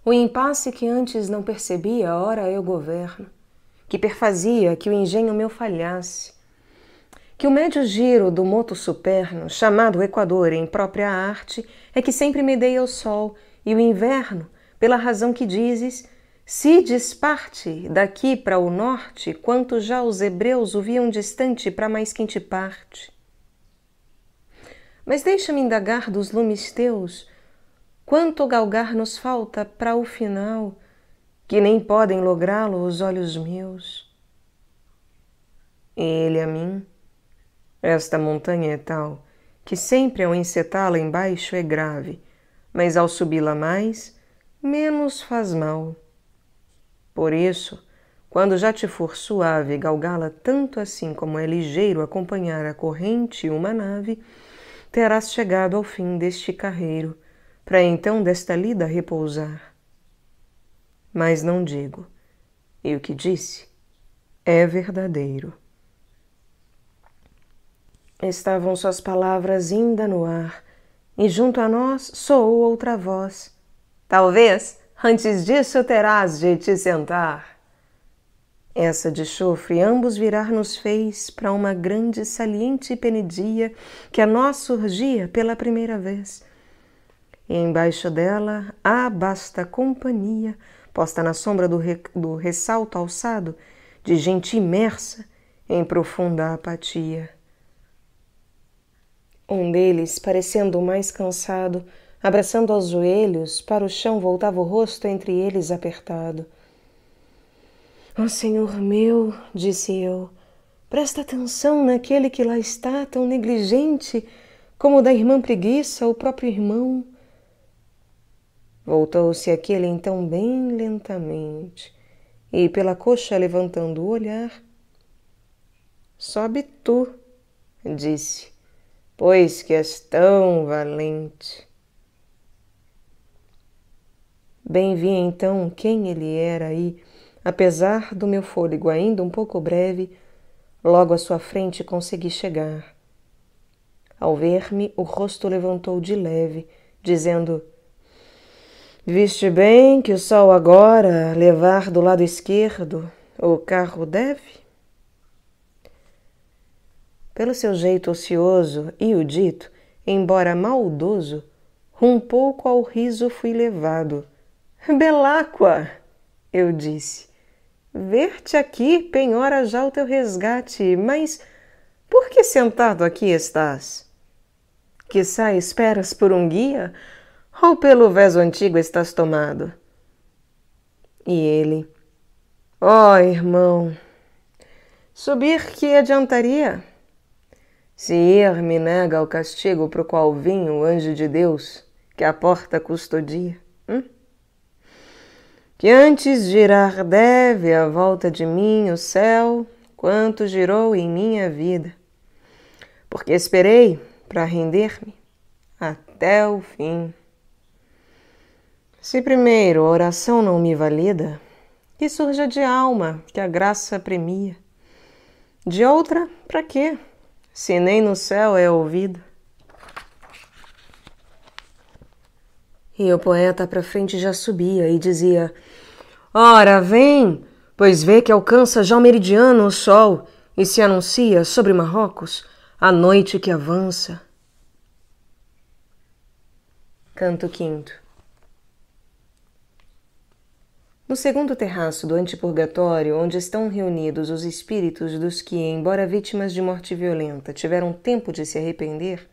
o impasse que antes não percebia, ora eu governo, que perfazia que o engenho meu falhasse, que o médio giro do moto superno, chamado Equador em própria arte, é que sempre me dei ao sol, e o inverno, pela razão que dizes, se disparte daqui para o norte, quanto já os hebreus o viam distante para mais quente parte. Mas deixa-me indagar dos lumes teus, quanto galgar nos falta para o final, que nem podem lográ-lo os olhos meus. e ele a mim. Esta montanha é tal que sempre ao encetá-la embaixo é grave, mas ao subi-la mais, menos faz mal. Por isso, quando já te for suave galgá-la tanto assim como é ligeiro acompanhar a corrente uma nave, terás chegado ao fim deste carreiro, para então desta lida repousar. Mas não digo, e o que disse é verdadeiro. Estavam suas palavras ainda no ar, e junto a nós soou outra voz. Talvez, antes disso terás de te sentar. Essa de chofre ambos virar nos fez para uma grande saliente penedia que a nós surgia pela primeira vez. E embaixo dela a basta companhia, posta na sombra do ressalto alçado, de gente imersa em profunda apatia. Um deles, parecendo o mais cansado, abraçando aos joelhos, para o chão voltava o rosto entre eles apertado. Ó Senhor meu, disse eu, presta atenção naquele que lá está, tão negligente, como da irmã preguiça o próprio irmão. Voltou-se aquele então bem lentamente, e pela coxa levantando o olhar, sobe tu, disse, pois que és tão valente. Bem vi então quem ele era e, apesar do meu fôlego ainda um pouco breve, logo à sua frente consegui chegar. Ao ver-me, o rosto levantou de leve, dizendo: viste bem que o sol agora levar do lado esquerdo o carro deve? Pelo seu jeito ocioso e o dito, embora maldoso, um pouco ao riso fui levado. Beláqua, eu disse, ver-te aqui penhora já o teu resgate, mas por que sentado aqui estás? Quiçá esperas por um guia, ou pelo verso antigo estás tomado? E ele, ó irmão, subir que adiantaria? Se ir me nega o castigo pro qual vim o anjo de Deus, que a porta custodia, que antes girar deve à volta de mim o céu, quanto girou em minha vida, porque esperei para render-me até o fim. Se primeiro a oração não me valida, que surja de alma que a graça premia. De outra, para quê? Se nem no céu é ouvido. E o poeta para frente já subia e dizia: ora, vem, pois vê que alcança já o meridiano o sol e se anuncia sobre Marrocos a noite que avança. Canto quinto. No segundo terraço do antipurgatório, onde estão reunidos os espíritos dos que, embora vítimas de morte violenta, tiveram tempo de se arrepender,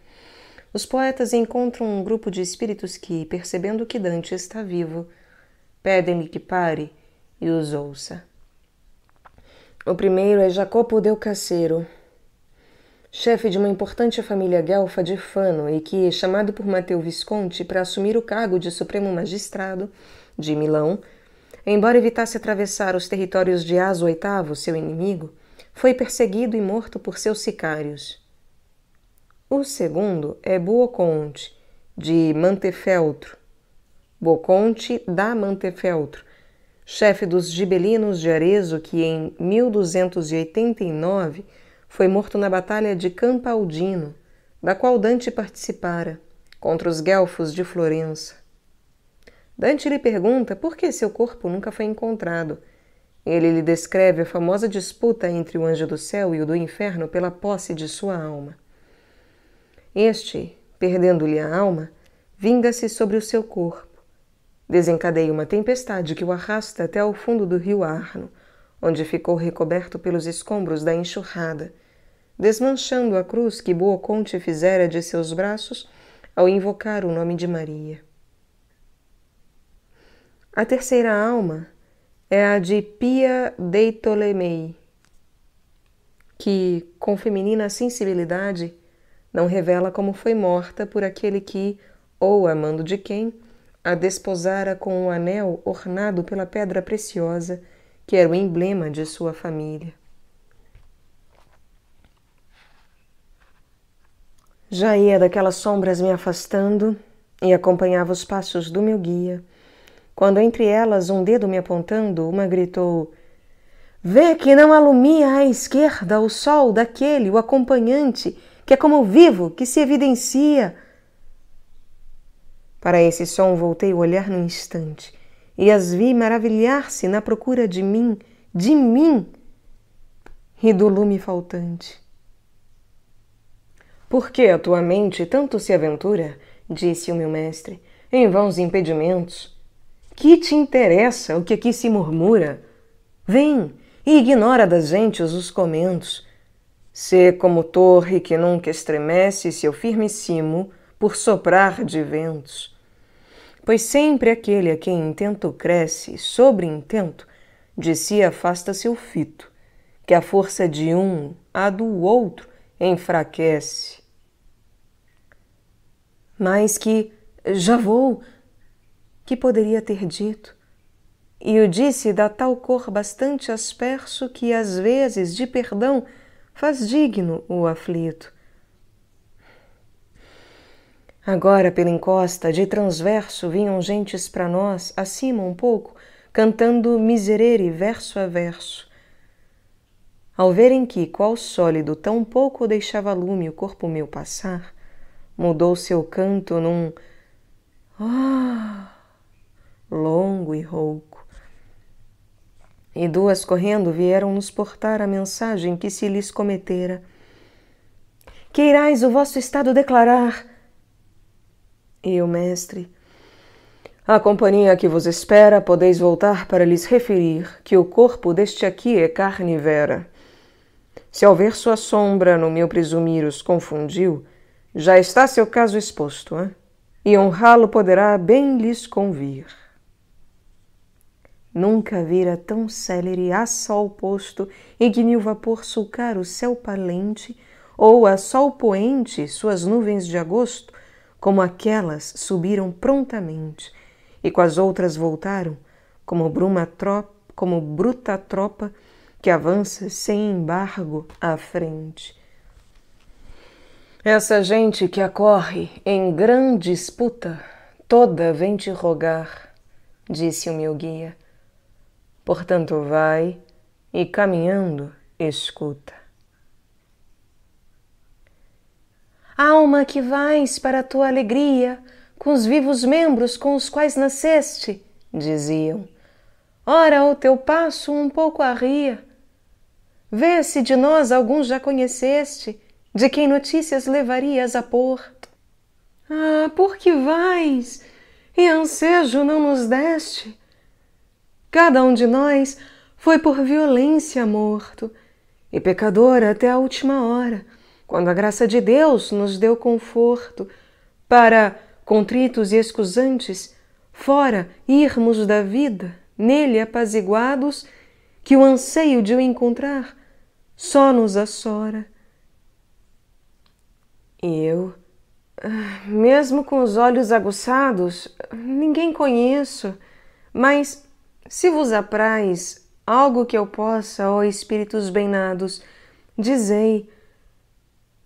os poetas encontram um grupo de espíritos que, percebendo que Dante está vivo, pedem-lhe que pare e os ouça. O primeiro é Jacopo del Cassero, chefe de uma importante família guelfa de Fano e que, chamado por Matteo Visconti para assumir o cargo de Supremo Magistrado de Milão, embora evitasse atravessar os territórios de Aso VIII, seu inimigo, foi perseguido e morto por seus sicários. O segundo é Buoconte, de Montefeltro, Buoconte da Montefeltro, chefe dos gibelinos de Arezzo, que em 1289 foi morto na Batalha de Campaldino, da qual Dante participara, contra os guelfos de Florença. Dante lhe pergunta por que seu corpo nunca foi encontrado. Ele lhe descreve a famosa disputa entre o anjo do céu e o do inferno pela posse de sua alma. Este, perdendo-lhe a alma, vinga-se sobre o seu corpo. Desencadeia uma tempestade que o arrasta até ao fundo do rio Arno, onde ficou recoberto pelos escombros da enxurrada, desmanchando a cruz que Buoconte fizera de seus braços ao invocar o nome de Maria. A terceira alma é a de Pia dei Ptolomei, que, com feminina sensibilidade, não revela como foi morta por aquele que, ou amando de quem, a desposara com um anel ornado pela pedra preciosa, que era o emblema de sua família. Já ia daquelas sombras me afastando e acompanhava os passos do meu guia, quando entre elas, um dedo me apontando, uma gritou: "Vê que não alumia à esquerda o sol daquele, o acompanhante, que é como o vivo, que se evidencia." Para esse som voltei o olhar num instante e as vi maravilhar-se na procura de mim e do lume faltante. "Por que a tua mente tanto se aventura?" disse o meu mestre, "em vãos impedimentos? Que te interessa o que aqui se murmura? Vem e ignora das gentes os comentos. Sê como torre que nunca estremece seu firme cimo por soprar de ventos. Pois sempre aquele a quem intento cresce, sobre intento, de si afasta-se o fito, que a força de um a do outro enfraquece." Mas que "já vou", que poderia ter dito? E o disse da tal cor bastante asperso que às vezes de perdão faz digno o aflito. Agora pela encosta de transverso vinham gentes para nós, acima um pouco, cantando miserere verso a verso. Ao verem que, qual sólido, tão pouco deixava lume o corpo meu passar, mudou seu canto num longo e rouco. E duas correndo vieram nos portar a mensagem que se lhes cometera: "Queirais o vosso estado declarar." E o mestre: "A companhia que vos espera podeis voltar para lhes referir que o corpo deste aqui é carne vera. Se ao ver sua sombra no meu presumir os confundiu, já está seu caso exposto, hein? E honrá-lo poderá bem lhes convir." Nunca vira tão célere a sol posto ignil vapor sulcar o céu palente, ou a sol poente suas nuvens de agosto, como aquelas subiram prontamente, e com as outras voltaram, como bruta tropa que avança sem embargo à frente. Essa gente que acorre em grande disputa, toda vem te rogar, disse o meu guia. Portanto vai e caminhando escuta. Alma que vais para a tua alegria, com os vivos membros com os quais nasceste, diziam, ora o teu passo um pouco arria. Vê se de nós alguns já conheceste, de quem notícias levarias a porto. Ah, por que vais, e ansejo não nos deste? Cada um de nós foi por violência morto, e pecador até a última hora, quando a graça de Deus nos deu conforto, para, contritos e excusantes, fora irmos da vida, nele apaziguados, que o anseio de o encontrar só nos assora. E eu, mesmo com os olhos aguçados, ninguém conheço, mas se vos apraz algo que eu possa, ó espíritos bem-nados, dizei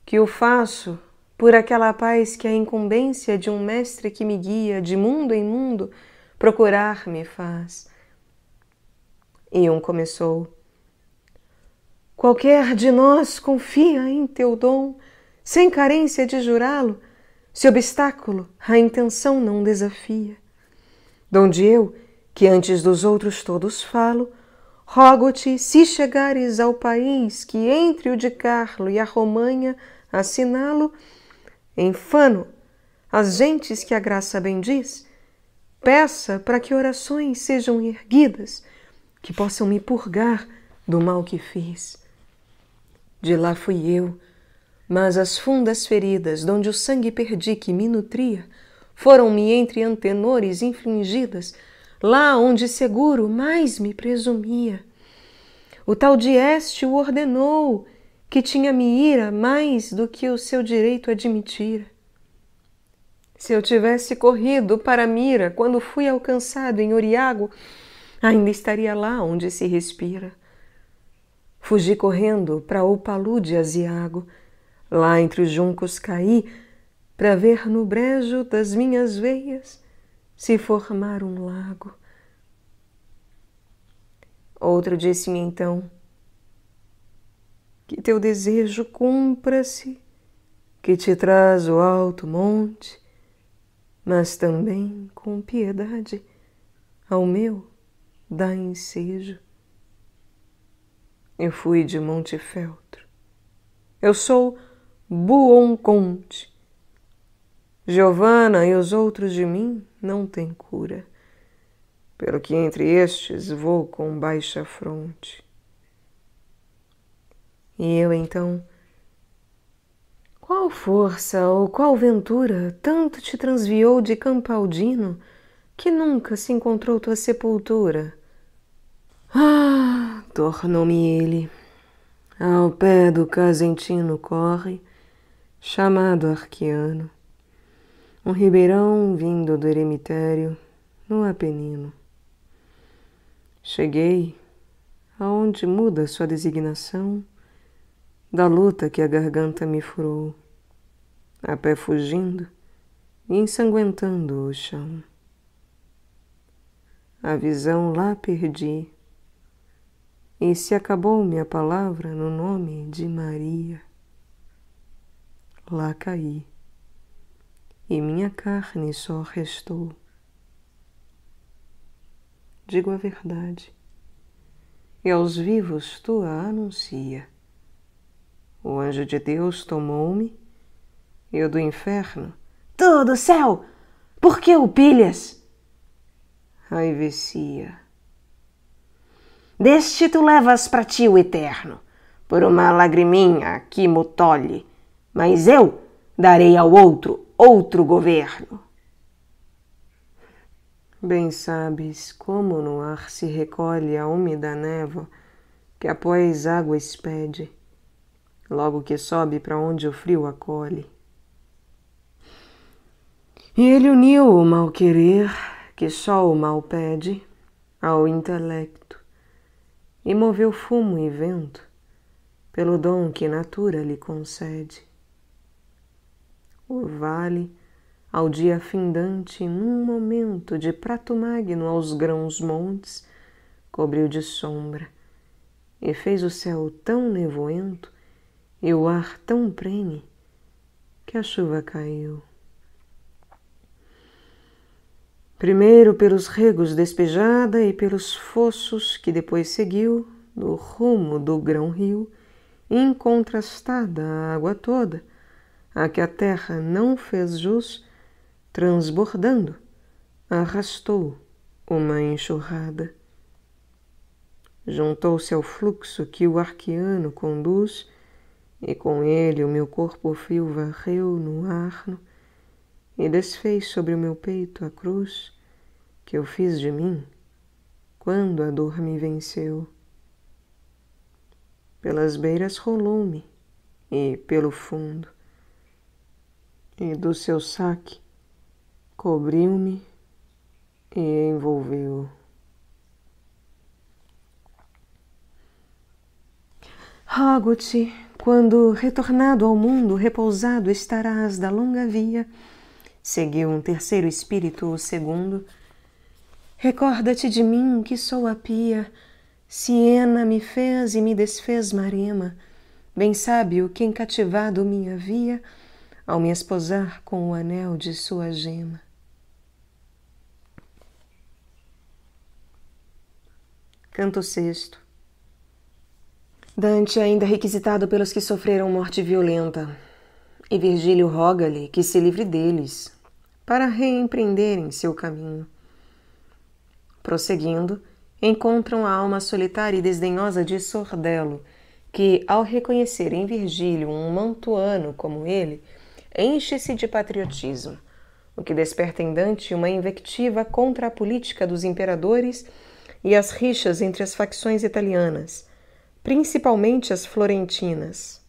que o faço por aquela paz que a incumbência de um mestre que me guia de mundo em mundo procurar me faz. E um começou, qualquer de nós confia em teu dom, sem carência de jurá-lo, se obstáculo a intenção não desafia. Donde eu, que antes dos outros todos falo, rogo-te, se chegares ao país que entre o de Carlo e a Romanha assinalo, em Fano, as gentes que a graça bendiz, peça para que orações sejam erguidas, que possam me purgar do mal que fiz. De lá fui eu, mas as fundas feridas, donde o sangue perdi que me nutria, foram-me entre antenores infligidas, lá onde seguro mais me presumia. O tal Dieste o ordenou, que tinha-me ira mais do que o seu direito admitira. Se eu tivesse corrido para a mira quando fui alcançado em Oriago, ainda estaria lá onde se respira. Fugi correndo para o palude aziago, lá entre os juncos caí, para ver no brejo das minhas veias se formar um lago. Outro disse-me então, que teu desejo cumpra-se, que te traz o alto monte, mas também com piedade ao meu dá ensejo. Eu fui de Montefeltro, eu sou Buonconte. Giovanna e os outros de mim não têm cura, pelo que entre estes vou com baixa fronte. E eu então, qual força ou qual ventura tanto te transviou de Campaldino que nunca se encontrou tua sepultura? Ah, tornou-me ele, ao pé do Casentino corre, chamado Arquiano, um ribeirão vindo do eremitério no Apenino. Cheguei aonde muda sua designação da luta que a garganta me furou, a pé fugindo e ensanguentando o chão. A visão lá perdi, e se acabou-me a palavra no nome de Maria. Lá caí, e minha carne só restou. Digo a verdade, e aos vivos tu a anuncia. O anjo de Deus tomou-me, eu do inferno, tu do céu, por que o pilhas? Raivecia. Deste tu levas para ti o eterno, por uma lagriminha que mutolhe, mas eu darei ao outro governo. Bem sabes como no ar se recolhe a úmida névoa que após água expede, logo que sobe para onde o frio acolhe. E ele uniu o mal-querer, que só o mal pede, ao intelecto, e moveu fumo e vento pelo dom que natura lhe concede. O vale, ao dia findante, num momento de prato magno aos grãos montes, cobriu de sombra, e fez o céu tão nevoento e o ar tão prene, que a chuva caiu. Primeiro pelos regos despejada e pelos fossos que depois seguiu, no rumo do grão-rio, incontrastada a água toda, a que a terra não fez jus, transbordando, arrastou uma enxurrada. Juntou-se ao fluxo que o arquiano conduz, e com ele o meu corpo frio varreu no arno, e desfez sobre o meu peito a cruz que eu fiz de mim quando a dor me venceu. Pelas beiras rolou-me, e pelo fundo, e do seu saque cobriu-me e envolveu. Rogo-te, quando retornado ao mundo repousado estarás da longa via, seguiu um terceiro espírito o segundo, recorda-te de mim que sou a pia, Siena me fez e me desfez Marema, bem sábio quem cativado me havia, ao me esposar com o anel de sua gema. Canto sexto. Dante ainda requisitado pelos que sofreram morte violenta, e Virgílio roga-lhe que se livre deles, para reempreenderem seu caminho. Prosseguindo, encontram a alma solitária e desdenhosa de Sordello, que, ao reconhecer em Virgílio um mantuano como ele, enche-se de patriotismo, o que desperta em Dante uma invectiva contra a política dos imperadores e as rixas entre as facções italianas, principalmente as florentinas.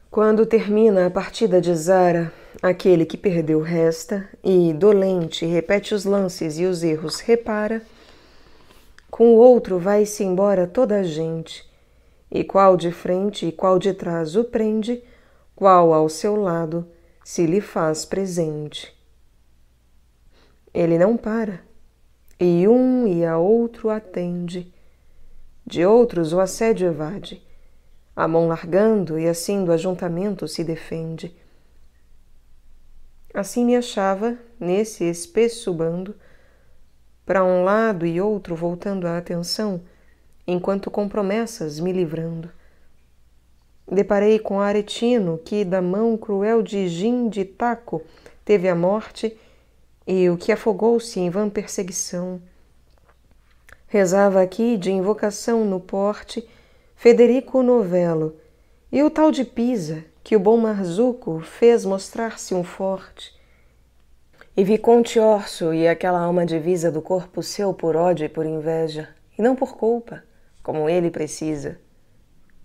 Quando termina a partida de Zara, aquele que perdeu resta e, dolente, repete os lances e os erros repara, com o outro vai-se embora toda a gente, e qual de frente e qual de trás o prende, qual ao seu lado se lhe faz presente. Ele não para, e um e a outro atende, de outros o assédio evade, a mão largando e assim do ajuntamento se defende. Assim me achava, nesse espesso bando, para um lado e outro voltando a atenção, enquanto com promessas me livrando. Deparei com Aretino, que da mão cruel de Gin de Taco teve a morte, e o que afogou-se em vã perseguição. Rezava aqui de invocação no porte Federico Novello, e o tal de Pisa, que o bom Marzuco fez mostrar-se um forte. E Visconde Orso e aquela alma divisa do corpo seu por ódio e por inveja, e não por culpa, como ele precisa.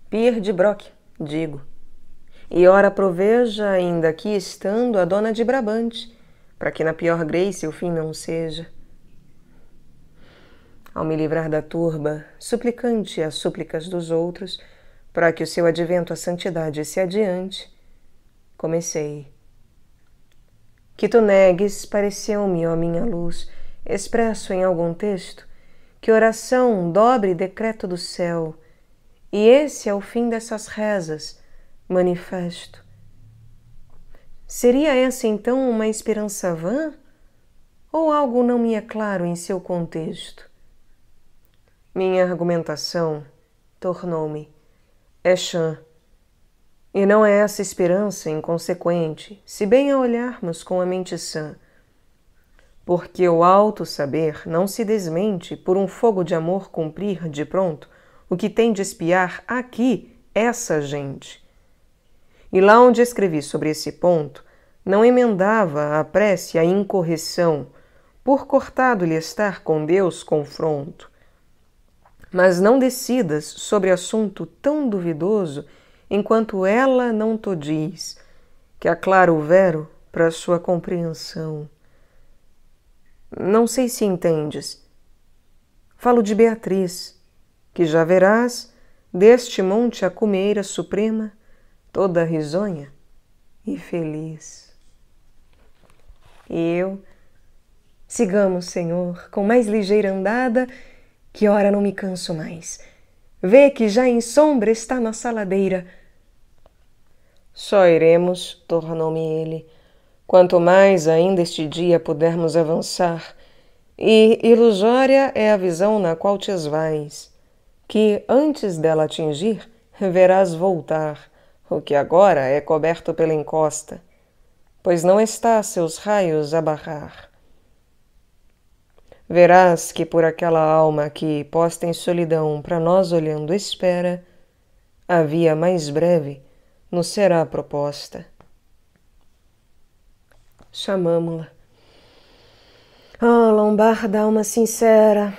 Pier de Brock, digo. E ora proveja, ainda aqui estando, a dona de Brabante, para que na pior Grace o fim não seja. Ao me livrar da turba, suplicante as súplicas dos outros, para que o seu advento à santidade se adiante, comecei. Que tu negues, pareceu-me, ó minha luz, expresso em algum texto, que oração dobre decreto do céu, e esse é o fim dessas rezas, manifesto. Seria essa então uma esperança vã? Ou algo não me é claro em seu contexto? Minha argumentação tornou-me é chã, e não é essa esperança inconsequente, se bem a olharmos com a mente sã, porque o alto saber não se desmente por um fogo de amor cumprir de pronto o que tem de espiar aqui essa gente. E lá onde escrevi sobre esse ponto, não emendava a prece a incorreção, por cortado-lhe estar com Deus confronto. Mas não decidas sobre assunto tão duvidoso, enquanto ela não to diz, que aclara o vero para sua compreensão. Não sei se entendes. Falo de Beatriz, que já verás deste monte a cumeira suprema, toda risonha e feliz. E eu, sigamos, Senhor, com mais ligeira andada, que ora não me canso mais. Vê que já em sombra está nossa ladeira. Só iremos, tornou-me ele, quanto mais ainda este dia pudermos avançar, e ilusória é a visão na qual te esvais, que antes dela atingir, verás voltar, o que agora é coberto pela encosta, pois não está a seus raios a barrar. Verás que por aquela alma que, posta em solidão, para nós olhando espera, a via mais breve nos será proposta. Chamamo-la. Oh, lombarda alma sincera,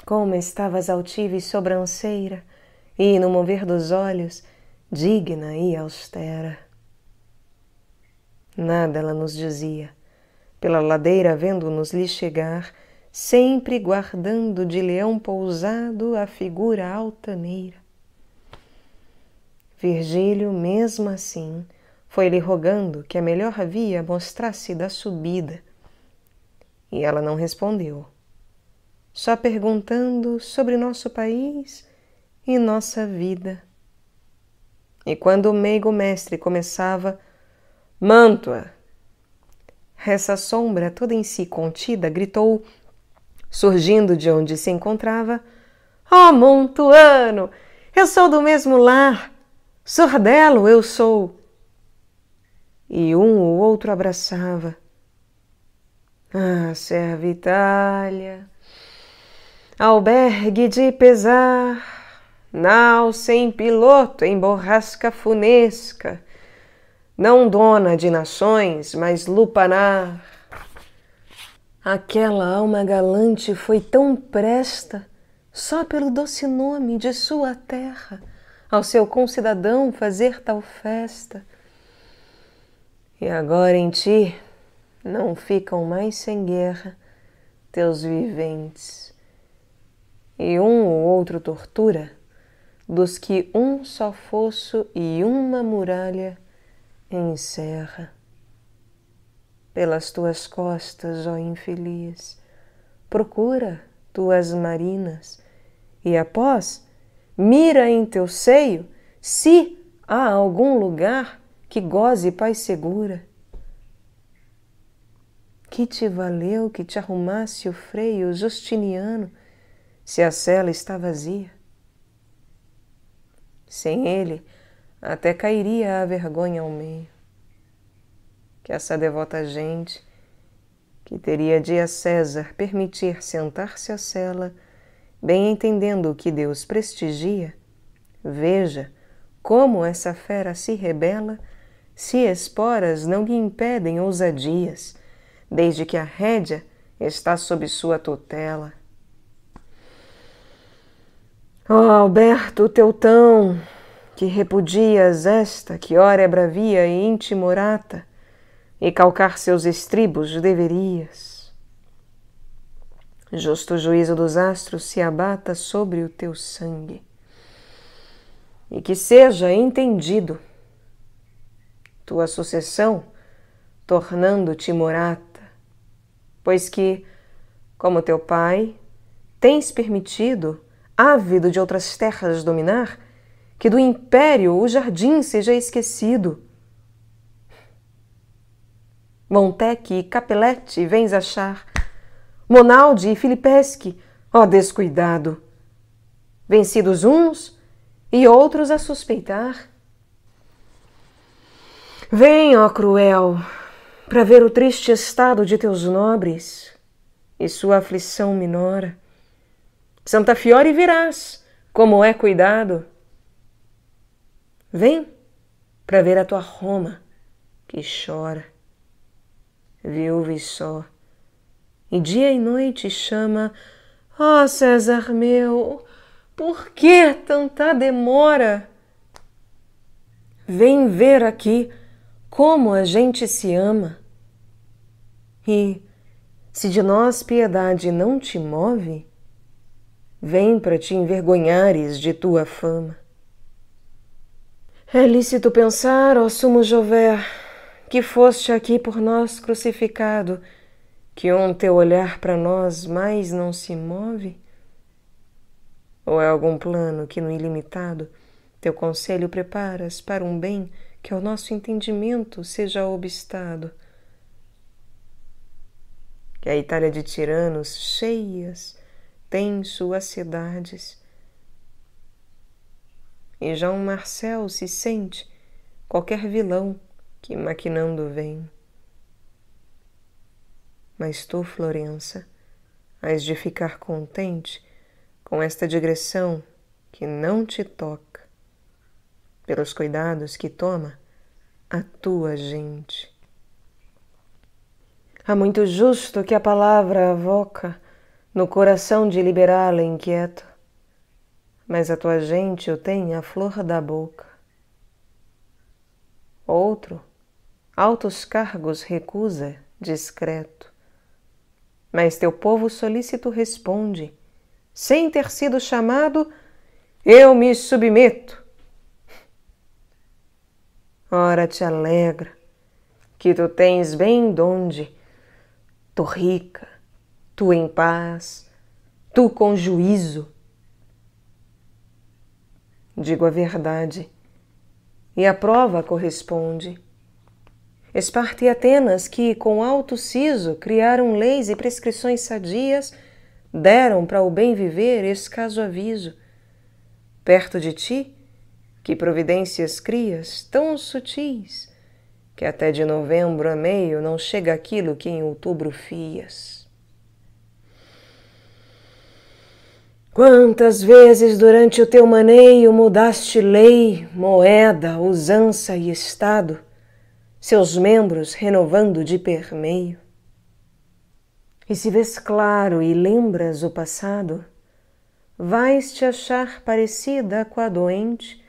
como estavas altiva e sobranceira, e no mover dos olhos, digna e austera. Nada ela nos dizia, pela ladeira vendo-nos lhe chegar, sempre guardando de leão pousado a figura altaneira. Virgílio, mesmo assim, foi-lhe rogando que a melhor via mostrasse da subida, e ela não respondeu, só perguntando sobre nosso país e nossa vida. E quando o meigo mestre começava Mantua, essa sombra toda em si contida gritou, surgindo de onde se encontrava, ó montuano, eu sou do mesmo lar, Sordello eu sou. E um o outro abraçava. Ah, serva Itália, albergue de pesar, nau sem piloto em borrasca funesca, não dona de nações, mas lupanar. Aquela alma galante foi tão presta, só pelo doce nome de sua terra, ao seu concidadão fazer tal festa. E agora em ti não ficam mais sem guerra teus viventes, e um ou outro tortura, dos que um só fosso e uma muralha encerra. Pelas tuas costas, ó infeliz, procura tuas marinas, e após, mira em teu seio se há algum lugar que goze paz segura. Que te valeu que te arrumasse o freio Justiniano, se a cela está vazia? Sem ele, até cairia a vergonha ao meio. Que essa devota gente, que teria de a César permitir sentar-se à cela, bem entendendo o que Deus prestigia, veja como essa fera se rebela, se esporas não lhe impedem ousadias, desde que a rédea está sob sua tutela. Ó Alberto Teutão, que repudias esta que ora é bravia e intimorata, e calcar seus estribos deverias. Justo juízo dos astros se abata sobre o teu sangue, e que seja entendido tua sucessão, tornando-te morata, pois que, como teu pai, tens permitido, ávido de outras terras dominar, que do império o jardim seja esquecido. Montecchi e Capelletti vens achar, Monaldi e Filipeschi, ó descuidado, vencidos uns e outros a suspeitar. Vem, ó cruel, para ver o triste estado de teus nobres e sua aflição minora. Santa Fiore virás, como é cuidado. Vem para ver a tua Roma, que chora, viúva e só, e dia e noite chama: ó César meu, por que tanta demora? Vem ver aqui como a gente se ama. E, se de nós piedade não te move, vem para te envergonhares de tua fama. É lícito pensar, ó sumo Jover, que foste aqui por nós crucificado, que teu olhar para nós mais não se move? Ou é algum plano que no ilimitado teu conselho preparas para um bem que ao nosso entendimento seja obstado? Que a Itália de tiranos cheias tem suas cidades, e já um Marcel se sente qualquer vilão que maquinando vem. Mas tu, Florença, hás de ficar contente com esta digressão que não te toca, pelos cuidados que toma a tua gente. Há muito justo que a palavra avoca no coração de liberá-la inquieto, mas a tua gente o tem à flor da boca. Outro, altos cargos recusa, discreto, mas teu povo solícito responde, sem ter sido chamado: eu me submeto. Ora te alegra, que tu tens bem donde, tu rica, tu em paz, tu com juízo. Digo a verdade, e a prova corresponde. Esparta e Atenas, que com alto siso criaram leis e prescrições sadias, deram para o bem viver escaso aviso. Perto de ti, que providências crias tão sutis, que até de novembro a meio não chega aquilo que em outubro fias. Quantas vezes durante o teu maneio mudaste lei, moeda, usança e estado, seus membros renovando de permeio? E se vês claro e lembras o passado, vais te achar parecida com a doente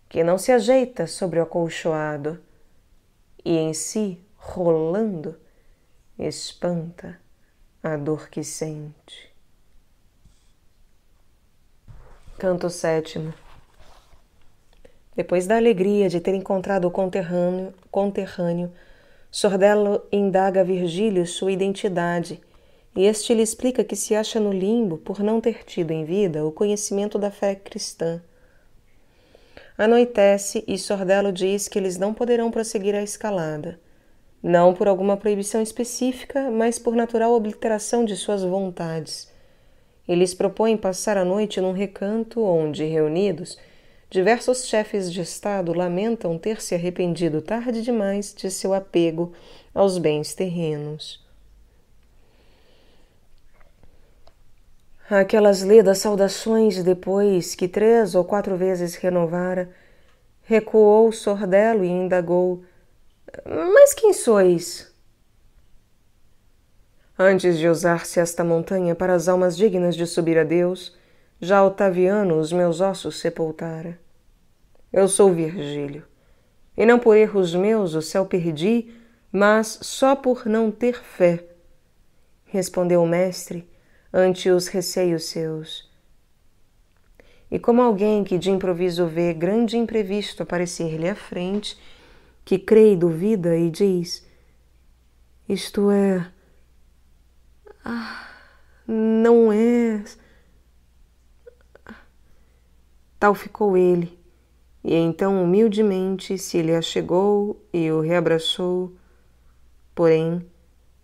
que não se ajeita sobre o acolchoado e em si, rolando, espanta a dor que sente. Canto VII. Depois da alegria de ter encontrado o conterrâneo, Sordello indaga a Virgílio sua identidade, e este lhe explica que se acha no limbo por não ter tido em vida o conhecimento da fé cristã. Anoitece e Sordello diz que eles não poderão prosseguir a escalada, não por alguma proibição específica, mas por natural obliteração de suas vontades. Eles propõem passar a noite num recanto onde, reunidos, diversos chefes de Estado lamentam ter se arrependido tarde demais de seu apego aos bens terrenos. Aquelas lidas saudações depois que 3 ou 4 vezes renovara, recuou Sordello e indagou: "Mas quem sois?" Antes de usar-se esta montanha para as almas dignas de subir a Deus, já Otaviano os meus ossos sepultara. Eu sou Virgílio, e não por erros meus o céu perdi, mas só por não ter fé, respondeu o mestre ante os receios seus. E como alguém que de improviso vê grande imprevisto aparecer-lhe à frente, que crê e duvida e diz: "Isto é... não é..." Tal ficou ele, e então humildemente se lhe achegou e o reabraçou, porém,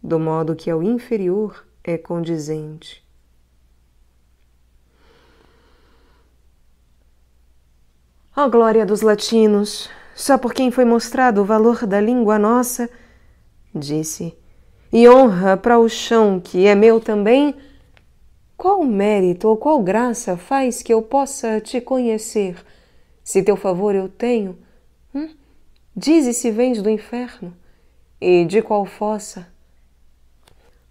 do modo que ao inferior é condizente. Ó glória dos latinos, só por quem foi mostrado o valor da língua nossa, disse, e honra para o chão que é meu também, qual mérito ou qual graça faz que eu possa te conhecer, se teu favor eu tenho? Dize se vens do inferno, e de qual fossa?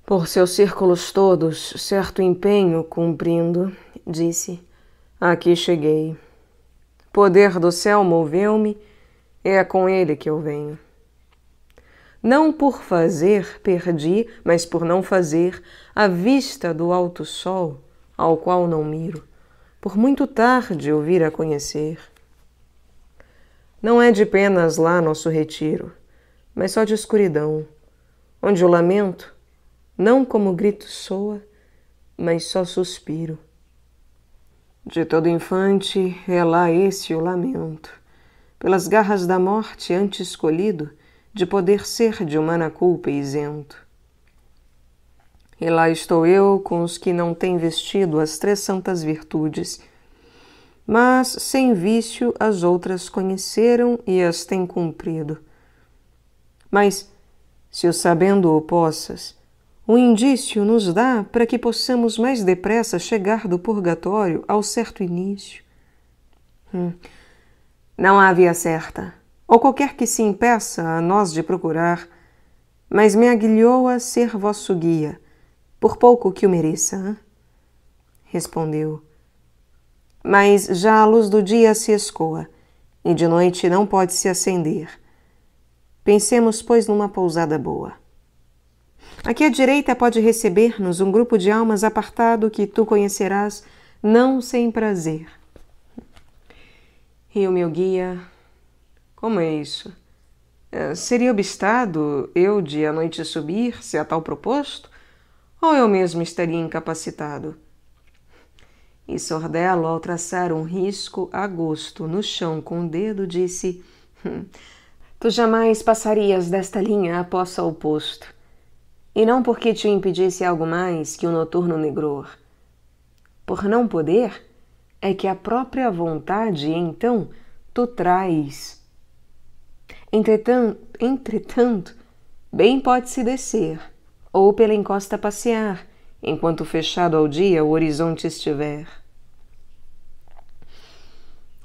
Por seus círculos todos, certo empenho cumprindo, disse, aqui cheguei. Poder do céu moveu-me, é com ele que eu venho. Não por fazer perdi, mas por não fazer, a vista do alto sol, ao qual não miro, por muito tarde eu vir a conhecer. Não é de penas lá nosso retiro, mas só de escuridão, onde o lamento, não como grito soa, mas só suspiro. De todo infante é lá esse o lamento, pelas garras da morte antes escolhido, de poder ser de humana culpa isento. E lá estou eu com os que não têm vestido as 3 santas virtudes, mas sem vício as outras conheceram e as têm cumprido. Mas, se o sabendo o possas, um indício nos dá para que possamos mais depressa chegar do purgatório ao certo início. Não há via certa, ou qualquer que se impeça a nós de procurar, mas me aguilhou a ser vosso guia, por pouco que o mereça. Respondeu. Mas já a luz do dia se escoa, e de noite não pode se acender. Pensemos, pois, numa pousada boa. Aqui à direita pode receber-nos um grupo de almas apartado que tu conhecerás, não sem prazer. E o meu guia... Como é isso? Seria obstado eu de à noite subir, se a tal proposto? Ou eu mesmo estaria incapacitado? E Sordello, ao traçar um risco a gosto no chão com o dedo, disse: Tu jamais passarias desta linha após ao posto. E não porque te impedisse algo mais que o noturno negror. Por não poder, é que a própria vontade, então, tu traz. Entretanto, bem pode-se descer, ou pela encosta passear, enquanto fechado ao dia o horizonte estiver.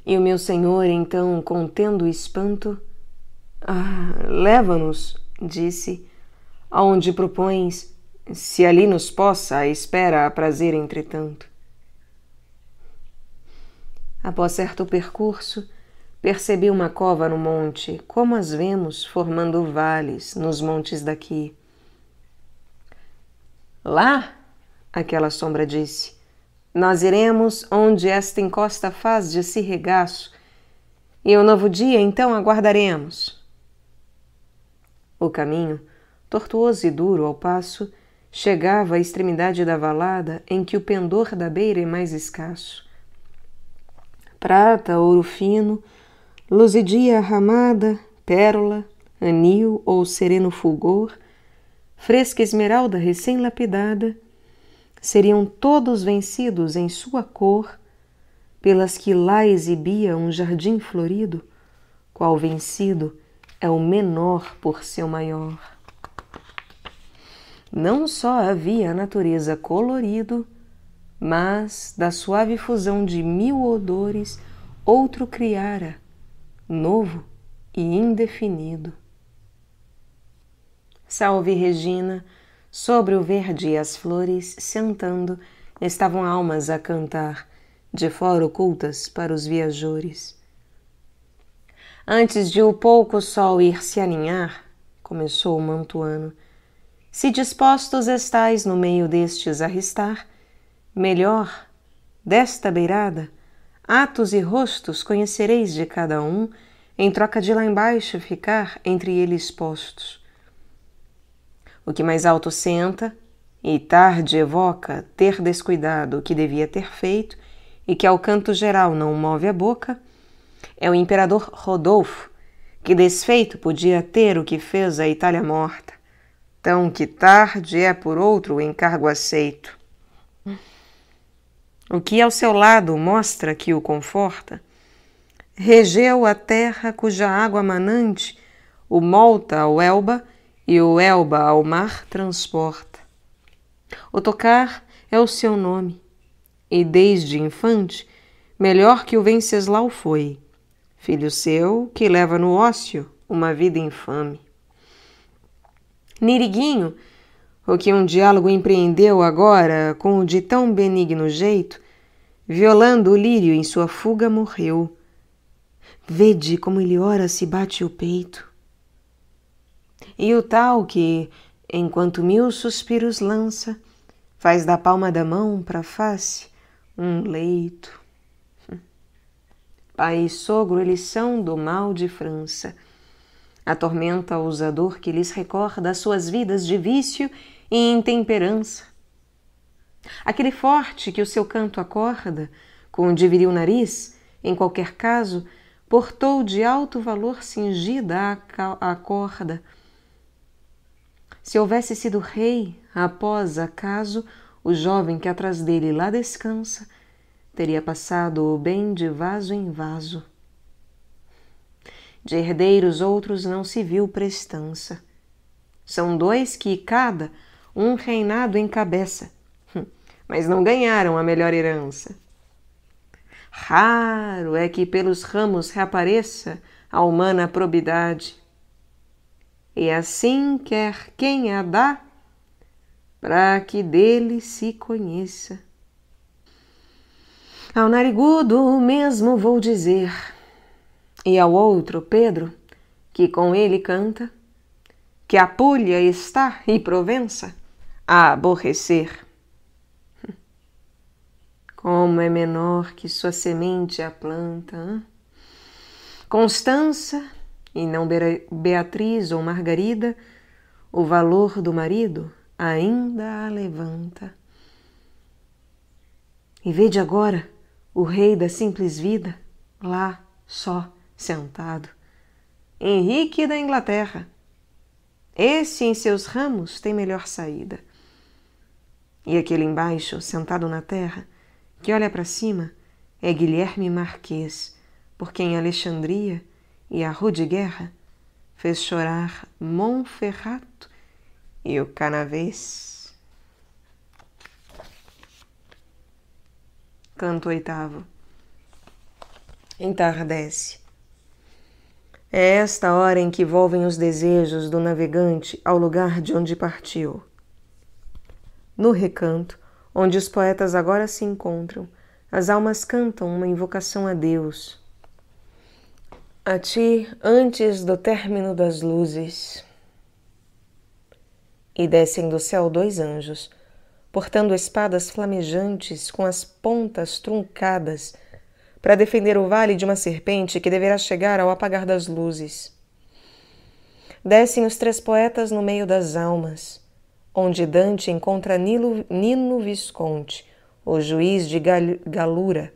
E o meu senhor, então, contendo o espanto, leva-nos, disse, aonde propões, se ali nos possa a espera aprazer entretanto. Após certo percurso, percebi uma cova no monte, como as vemos formando vales nos montes daqui. Lá, aquela sombra disse, nós iremos onde esta encosta faz de si regaço, e o novo dia então aguardaremos. O caminho, tortuoso e duro ao passo, chegava à extremidade da valada em que o pendor da beira é mais escasso. Prata, ouro fino, luzidia ramada, pérola, anil ou sereno fulgor, fresca esmeralda recém-lapidada, seriam todos vencidos em sua cor pelas que lá exibia um jardim florido, qual vencido é o menor por seu maior. Não só havia a natureza colorido, mas da suave fusão de 1000 odores outro criara, novo e indefinido. Salve Regina, sobre o verde e as flores, sentando, estavam almas a cantar, de fora ocultas para os viajores. Antes de o pouco sol ir se aninhar, começou o mantuano, se dispostos estais no meio destes a ristar, melhor, desta beirada, atos e rostos conhecereis de cada um, em troca de lá embaixo ficar entre eles postos. O que mais alto senta, e tarde evoca ter descuidado o que devia ter feito, e que ao canto geral não move a boca, é o imperador Rodolfo, que desfeito podia ter o que fez a Itália morta, tão que tarde é por outro o encargo aceito. O que ao seu lado mostra que o conforta, regeu a terra cuja água manante o molta ao Elba e o Elba ao mar transporta. O tocar é o seu nome, e desde infante, melhor que o Venceslau foi, filho seu que leva no ócio uma vida infame. Niriguinho, o que um diálogo empreendeu agora com o de tão benigno jeito, violando o lírio em sua fuga morreu. Vede como ele ora se bate o peito. E o tal que, enquanto 1000 suspiros lança, faz da palma da mão pra face um leito. Pai e sogro eles são do mal de França. Atormenta-os a dor que lhes recorda as suas vidas de vício e intemperança. Aquele forte que o seu canto acorda, com de viril nariz, em qualquer caso, portou de alto valor cingida a corda. Se houvesse sido rei, após acaso, o jovem que atrás dele lá descansa, teria passado o bem de vaso em vaso. De herdeiros outros não se viu prestança. São 2 que cada um reinado encabeça, mas não ganharam a melhor herança. Raro é que pelos ramos reapareça a humana probidade. E assim quer quem a dá, para que dele se conheça. Ao narigudo o mesmo vou dizer, e ao outro, Pedro, que com ele canta, que a Puglia está e Provença a aborrecer. Como é menor que sua semente a planta, hein? Constança, e não Beatriz ou Margarida, o valor do marido ainda a levanta. E vede agora o rei da simples vida, lá só sentado, Henrique da Inglaterra. Esse em seus ramos tem melhor saída. E aquele embaixo, sentado na terra, que olha para cima, é Guilherme Marquês, por quem Alexandria e a rude guerra fez chorar Monferrato e o Canavês. Canto 8º. Entardece. É esta hora em que volvem os desejos do navegante ao lugar de onde partiu. No recanto, onde os poetas agora se encontram, as almas cantam uma invocação a Deus. A ti, antes do término das luzes. E descem do céu 2 anjos, portando espadas flamejantes com as pontas truncadas, para defender o vale de uma serpente que deverá chegar ao apagar das luzes. Descem os 3 poetas no meio das almas, onde Dante encontra Nino Visconti, o juiz de Galura,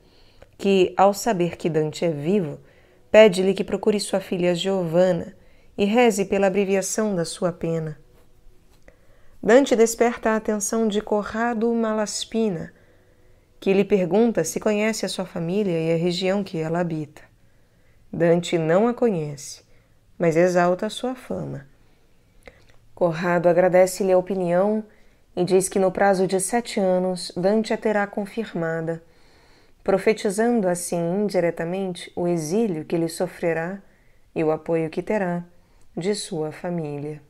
que, ao saber que Dante é vivo, pede-lhe que procure sua filha Giovanna e reze pela abreviação da sua pena. Dante desperta a atenção de Corrado Malaspina, que lhe pergunta se conhece a sua família e a região que ela habita. Dante não a conhece, mas exalta a sua fama. Corrado agradece-lhe a opinião e diz que no prazo de 7 anos Dante a terá confirmada, profetizando assim indiretamente o exílio que ele sofrerá e o apoio que terá de sua família.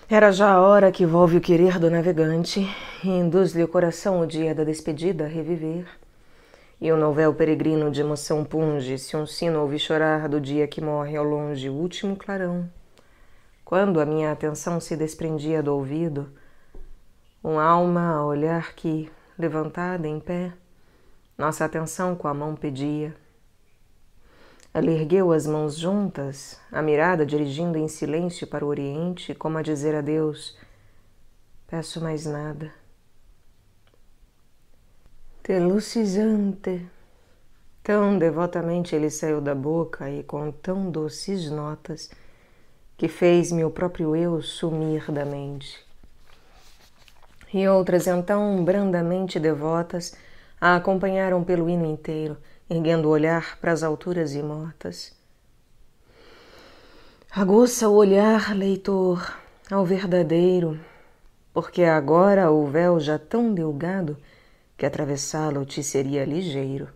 Era já a hora que volve o querer do navegante e induz-lhe o coração o dia da despedida a reviver. E o novel peregrino de emoção punge se um sino ouve chorar do dia que morre ao longe o último clarão. Quando a minha atenção se desprendia do ouvido, alma a olhar que, levantada em pé, nossa atenção com a mão pedia. Ela ergueu as mãos juntas, a mirada dirigindo em silêncio para o oriente, como a dizer a Deus: peço mais nada. Te lucisante. Tão devotamente ele saiu da boca e com tão doces notas que fez-me o próprio eu sumir da mente. E outras então, brandamente devotas, a acompanharam pelo hino inteiro, erguendo o olhar para as alturas imortas. Aguça o olhar, leitor, ao verdadeiro, porque agora o véu já tão delgado que atravessá-lo te seria ligeiro.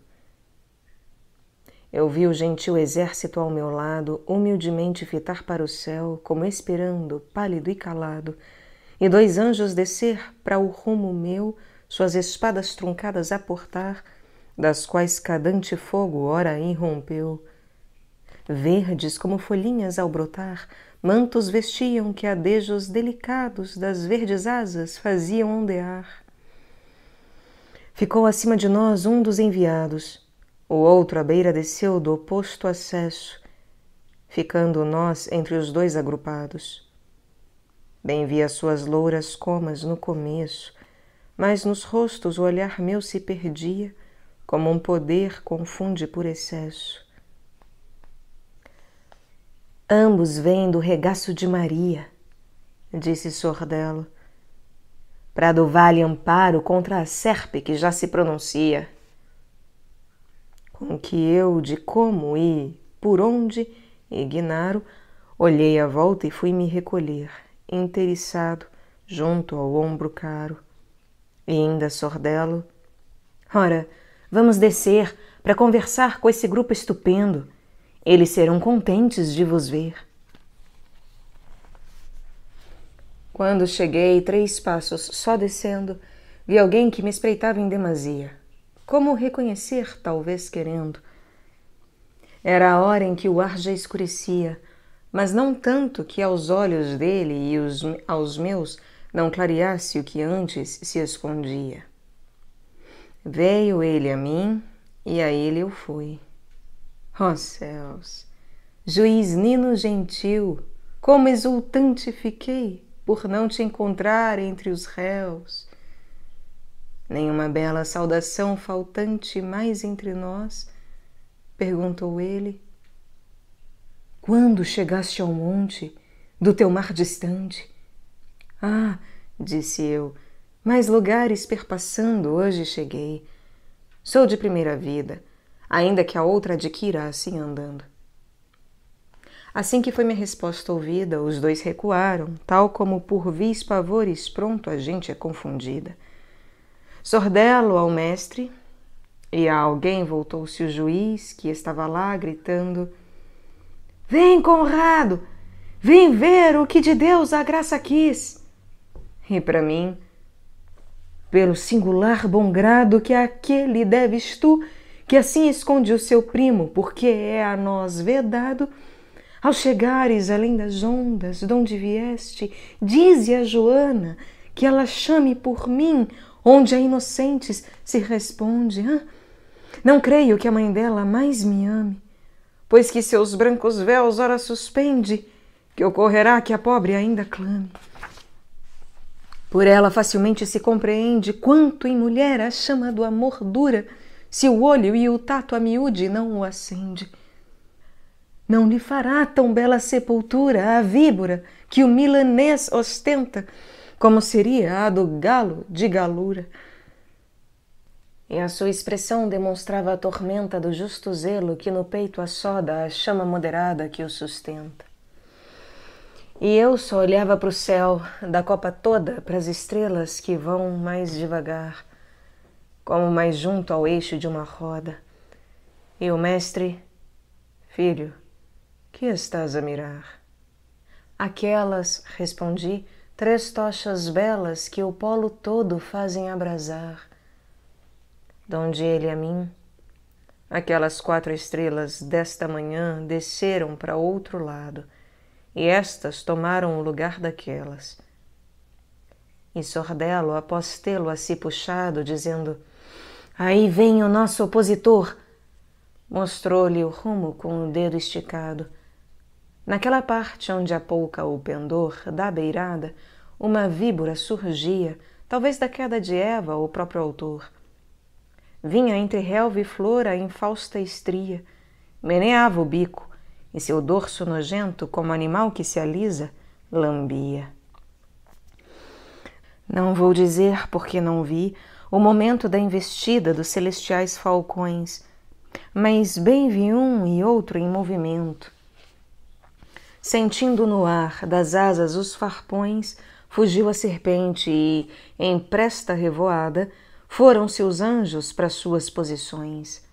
Eu vi o gentil exército ao meu lado, humildemente fitar para o céu, como esperando, pálido e calado, e 2 anjos descer para o rumo meu, suas espadas truncadas a portar, das quais cadante fogo ora irrompeu. Verdes como folhinhas ao brotar, mantos vestiam que adejos delicados das verdes asas faziam ondear. Ficou acima de nós um dos enviados, o outro à beira desceu do oposto acesso, ficando nós entre os 2 agrupados. Bem vi as suas louras comas no começo, mas nos rostos o olhar meu se perdia, como um poder confunde por excesso. Ambos vêm do regaço de Maria, disse Sordello, para do vale amparo contra a serpe que já se pronuncia. Com que eu de como e por onde ignaro, olhei à volta e fui me recolher, inteiriçado, junto ao ombro caro. E ainda Sordello: ora, vamos descer para conversar com esse grupo estupendo. Eles serão contentes de vos ver. Quando cheguei 3 passos só descendo, vi alguém que me espreitava em demasia. Como reconhecer, talvez querendo. Era a hora em que o ar já escurecia, mas não tanto que aos olhos dele e aos meus não clareasse o que antes se escondia. Veio ele a mim e a ele eu fui. Ó céus! Juiz Nino gentil, como exultante fiquei por não te encontrar entre os réus. Nenhuma bela saudação faltante mais entre nós? Perguntou ele. Quando chegaste ao monte, do teu mar distante? Ah, disse eu, mais lugares perpassando hoje cheguei. Sou de primeira vida, ainda que a outra adquira assim andando. Assim que foi minha resposta ouvida, os 2 recuaram, tal como por vis pavores pronto a gente é confundida. Sordello ao mestre, e a alguém voltou-se o juiz, que estava lá gritando: Vem, Conrado! vem ver o que de Deus a graça quis. E para mim, pelo singular bom grado que àquele deves tu, que assim esconde o seu primo, porque é a nós vedado, ao chegares além das ondas, donde vieste, dize a Joana que ela chame por mim, onde a inocentes se responde. Não creio que a mãe dela mais me ame, pois que seus brancos véus ora suspende, que ocorrerá que a pobre ainda clame. Por ela facilmente se compreende quanto em mulher a chama do amor dura, se o olho e o tato a miúde não o acende. Não lhe fará tão bela sepultura a víbora que o milanês ostenta, como seria a do galo de galura. E a sua expressão demonstrava a tormenta do justo zelo que no peito assoda a chama moderada que o sustenta. E eu só olhava para o céu, da copa toda para as estrelas que vão mais devagar, como mais junto ao eixo de uma roda. E o mestre: filho, que estás a mirar? Aquelas, respondi, 3 tochas belas que o polo todo fazem abrasar. Donde ele a mim, aquelas 4 estrelas desta manhã desceram para outro lado, e estas tomaram o lugar daquelas. E Sordelo, após tê-lo assim puxado, dizendo: aí vem o nosso opositor, mostrou-lhe o rumo com o dedo esticado. Naquela parte onde apouca o pendor da beirada, uma víbora surgia, talvez da queda de Eva, o próprio autor. Vinha entre relva e flor a infausta estria, meneava o bico, e seu dorso nojento, como animal que se alisa, lambia. Não vou dizer, porque não vi, o momento da investida dos celestiais falcões, mas bem vi um e outro em movimento. Sentindo no ar das asas os farpões, fugiu a serpente e, em presta revoada, foram-se os anjos para suas posições.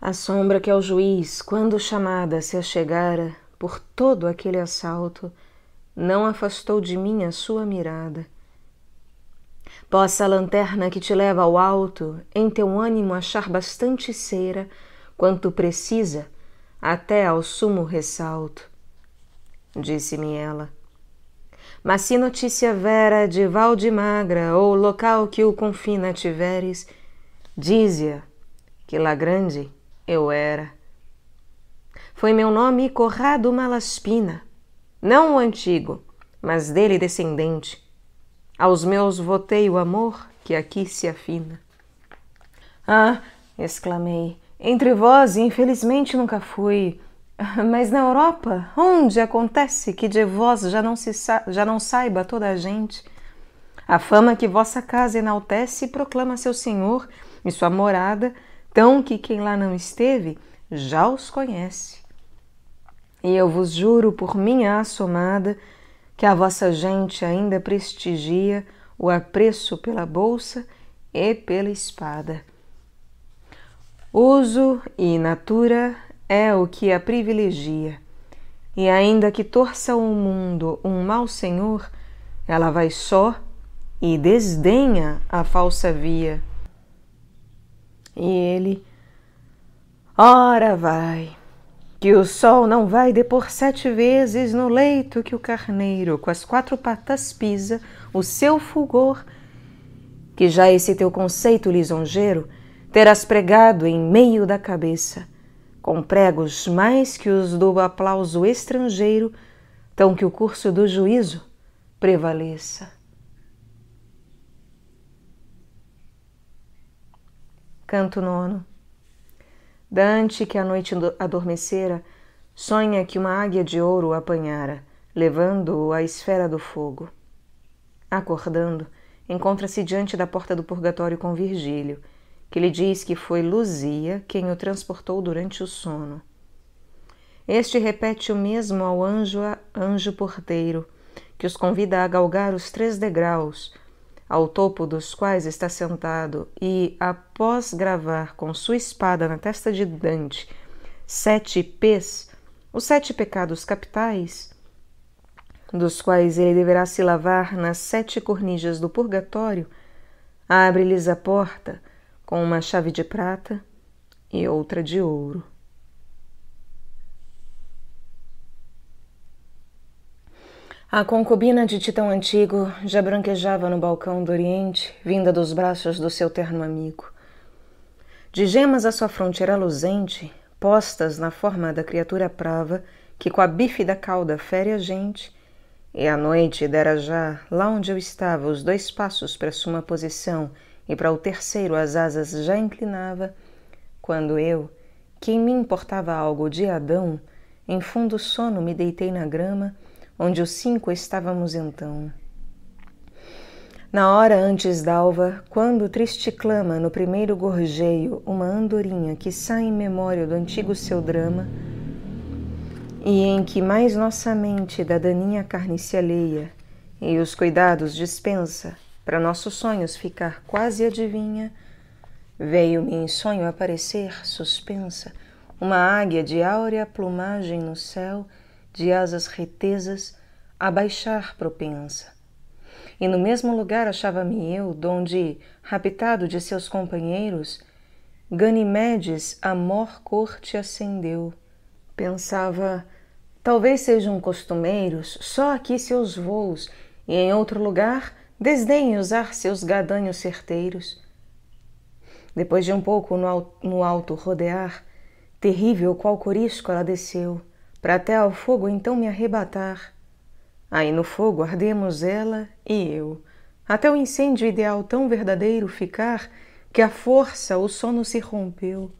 A sombra que ao juiz, quando chamada se achegara por todo aquele assalto, não afastou de mim a sua mirada. Possa a lanterna que te leva ao alto em teu ânimo achar bastante cera, quanto precisa, até ao sumo ressalto. Disse-me ela. Mas se notícia vera de valde magra ou local que o confina tiveres, dize-a que lá grande eu era. Foi meu nome Corrado Malaspina, não o antigo, mas dele descendente. Aos meus votei o amor que aqui se afina. Ah, exclamei, entre vós infelizmente nunca fui, mas na Europa, onde acontece que de vós já não saiba toda a gente? A fama que vossa casa enaltece proclama seu senhor e sua morada, tão que quem lá não esteve já os conhece. E eu vos juro por minha assomada que a vossa gente ainda prestigia o apreço pela bolsa e pela espada. Uso e natura é o que a privilegia, e ainda que torça o mundo um mau senhor, ela vai só e desdenha a falsa via. E ele, ora vai, que o sol não vai depor 7 vezes no leito que o carneiro com as 4 patas pisa o seu fulgor, que já esse teu conceito lisonjeiro terás pregado em meio da cabeça, com pregos mais que os do aplauso estrangeiro, tão que o curso do juízo prevaleça. Canto 9. Dante, que a noite adormecera, sonha que uma águia de ouro o apanhara, levando-o à esfera do fogo. Acordando, encontra-se diante da porta do purgatório com Virgílio, que lhe diz que foi Luzia quem o transportou durante o sono. Este repete o mesmo ao anjo porteiro, que os convida a galgar os 3 degraus, ao topo dos quais está sentado, e, após gravar com sua espada na testa de Dante 7 P's, os 7 pecados capitais, dos quais ele deverá se lavar nas 7 cornijas do purgatório, abre-lhes a porta com uma chave de prata e outra de ouro. A concubina de Titão Antigo já branquejava no balcão do Oriente, vinda dos braços do seu terno amigo. De gemas a sua fronte era luzente, postas na forma da criatura prava que com a bífida cauda fere a gente, e a noite dera já, lá onde eu estava, os 2 passos para suma posição e para o terceiro as asas já inclinava, quando eu, que em mim importava algo de Adão, em fundo sono me deitei na grama, onde os 5 estávamos então. Na hora antes d'alva, quando triste clama no primeiro gorjeio uma andorinha que sai em memória do antigo seu drama, e em que mais nossa mente da daninha carne se alheia e os cuidados dispensa para nossos sonhos ficar quase adivinha, veio-me em sonho aparecer, suspensa, uma águia de áurea plumagem no céu, de asas retesas, a baixar propensa. E no mesmo lugar achava-me eu, donde, raptado de seus companheiros, Ganimedes a mor corte acendeu. Pensava, talvez sejam costumeiros só aqui seus voos, e em outro lugar desdenhem usar seus gadanhos certeiros. Depois de um pouco no alto rodear, terrível qual corisco ela desceu, para até ao fogo então me arrebatar. Aí no fogo ardemos ela e eu, até o incêndio ideal tão verdadeiro ficar, que à força o sono se rompeu.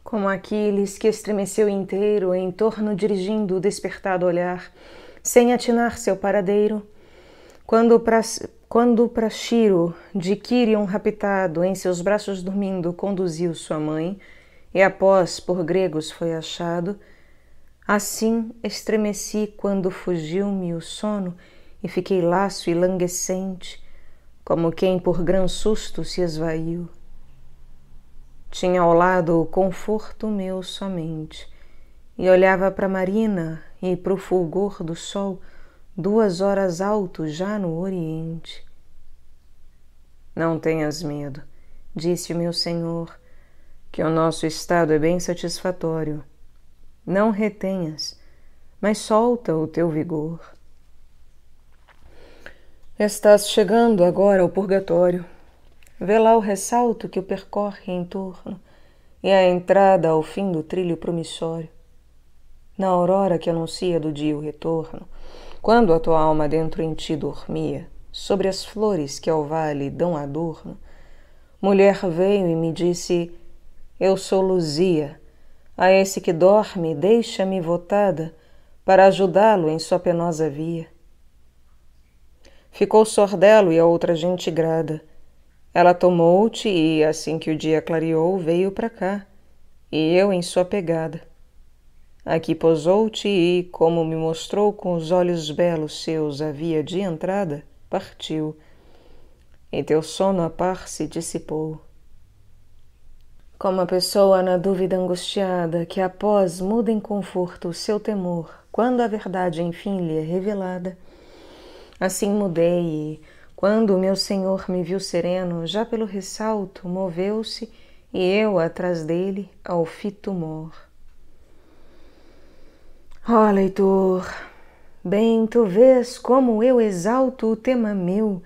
Como Aquiles que estremeceu inteiro em torno dirigindo o despertado olhar, sem atinar seu paradeiro, quando pra Chiro, de Quírion raptado, em seus braços dormindo, conduziu sua mãe, e após por gregos foi achado, assim estremeci quando fugiu-me o sono e fiquei laço e languescente, como quem por gran susto se esvaiu. Tinha ao lado o conforto meu somente, e olhava para a marina e para o fulgor do sol, 2 horas alto já no oriente. Não tenhas medo, disse o meu senhor, que o nosso estado é bem satisfatório. Não retenhas, mas solta o teu vigor. Estás chegando agora ao purgatório. Vê lá o ressalto que o percorre em torno e a entrada ao fim do trilho promissório. Na aurora que anuncia do dia o retorno, quando a tua alma dentro em ti dormia, sobre as flores que ao vale dão adorno, mulher veio e me disse, eu sou Luzia, a esse que dorme deixa-me votada para ajudá-lo em sua penosa via. Ficou sordelo e a outra gente grada. Ela tomou-te e, assim que o dia clareou, veio para cá, e eu em sua pegada. Aqui posou-te e, como me mostrou com os olhos belos seus a via de entrada, partiu, e teu sono a par se dissipou. Como a pessoa na dúvida angustiada, que após muda em conforto o seu temor, quando a verdade enfim lhe é revelada, assim mudei e, quando o meu senhor me viu sereno, já pelo ressalto moveu-se e eu atrás dele ao fito mor. Ó leitor, bem tu vês como eu exalto o tema meu,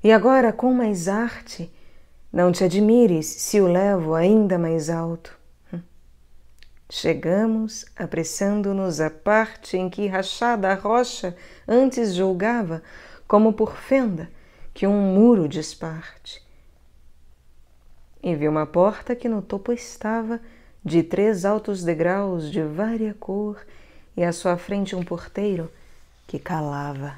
e agora com mais arte, não te admires se o levo ainda mais alto. Chegamos, apressando-nos à parte em que rachada a rocha antes julgava, como por fenda, que um muro disparte. E vi uma porta que no topo estava, de 3 altos degraus de vária cor, e à sua frente um porteiro que calava.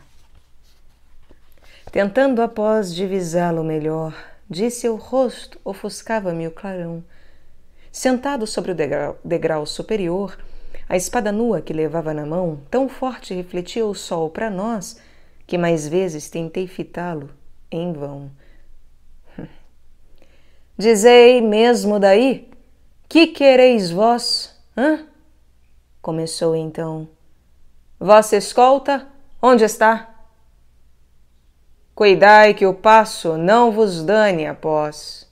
Tentando após divisá-lo melhor, de seu rosto ofuscava-me o clarão. Sentado sobre o degrau superior, a espada nua que levava na mão, tão forte refletia o sol para nós, que mais vezes tentei fitá-lo, em vão. Dizei mesmo daí, que quereis vós, hã? Começou então: Vossa escolta, onde está? Cuidai que o passo não vos dane após.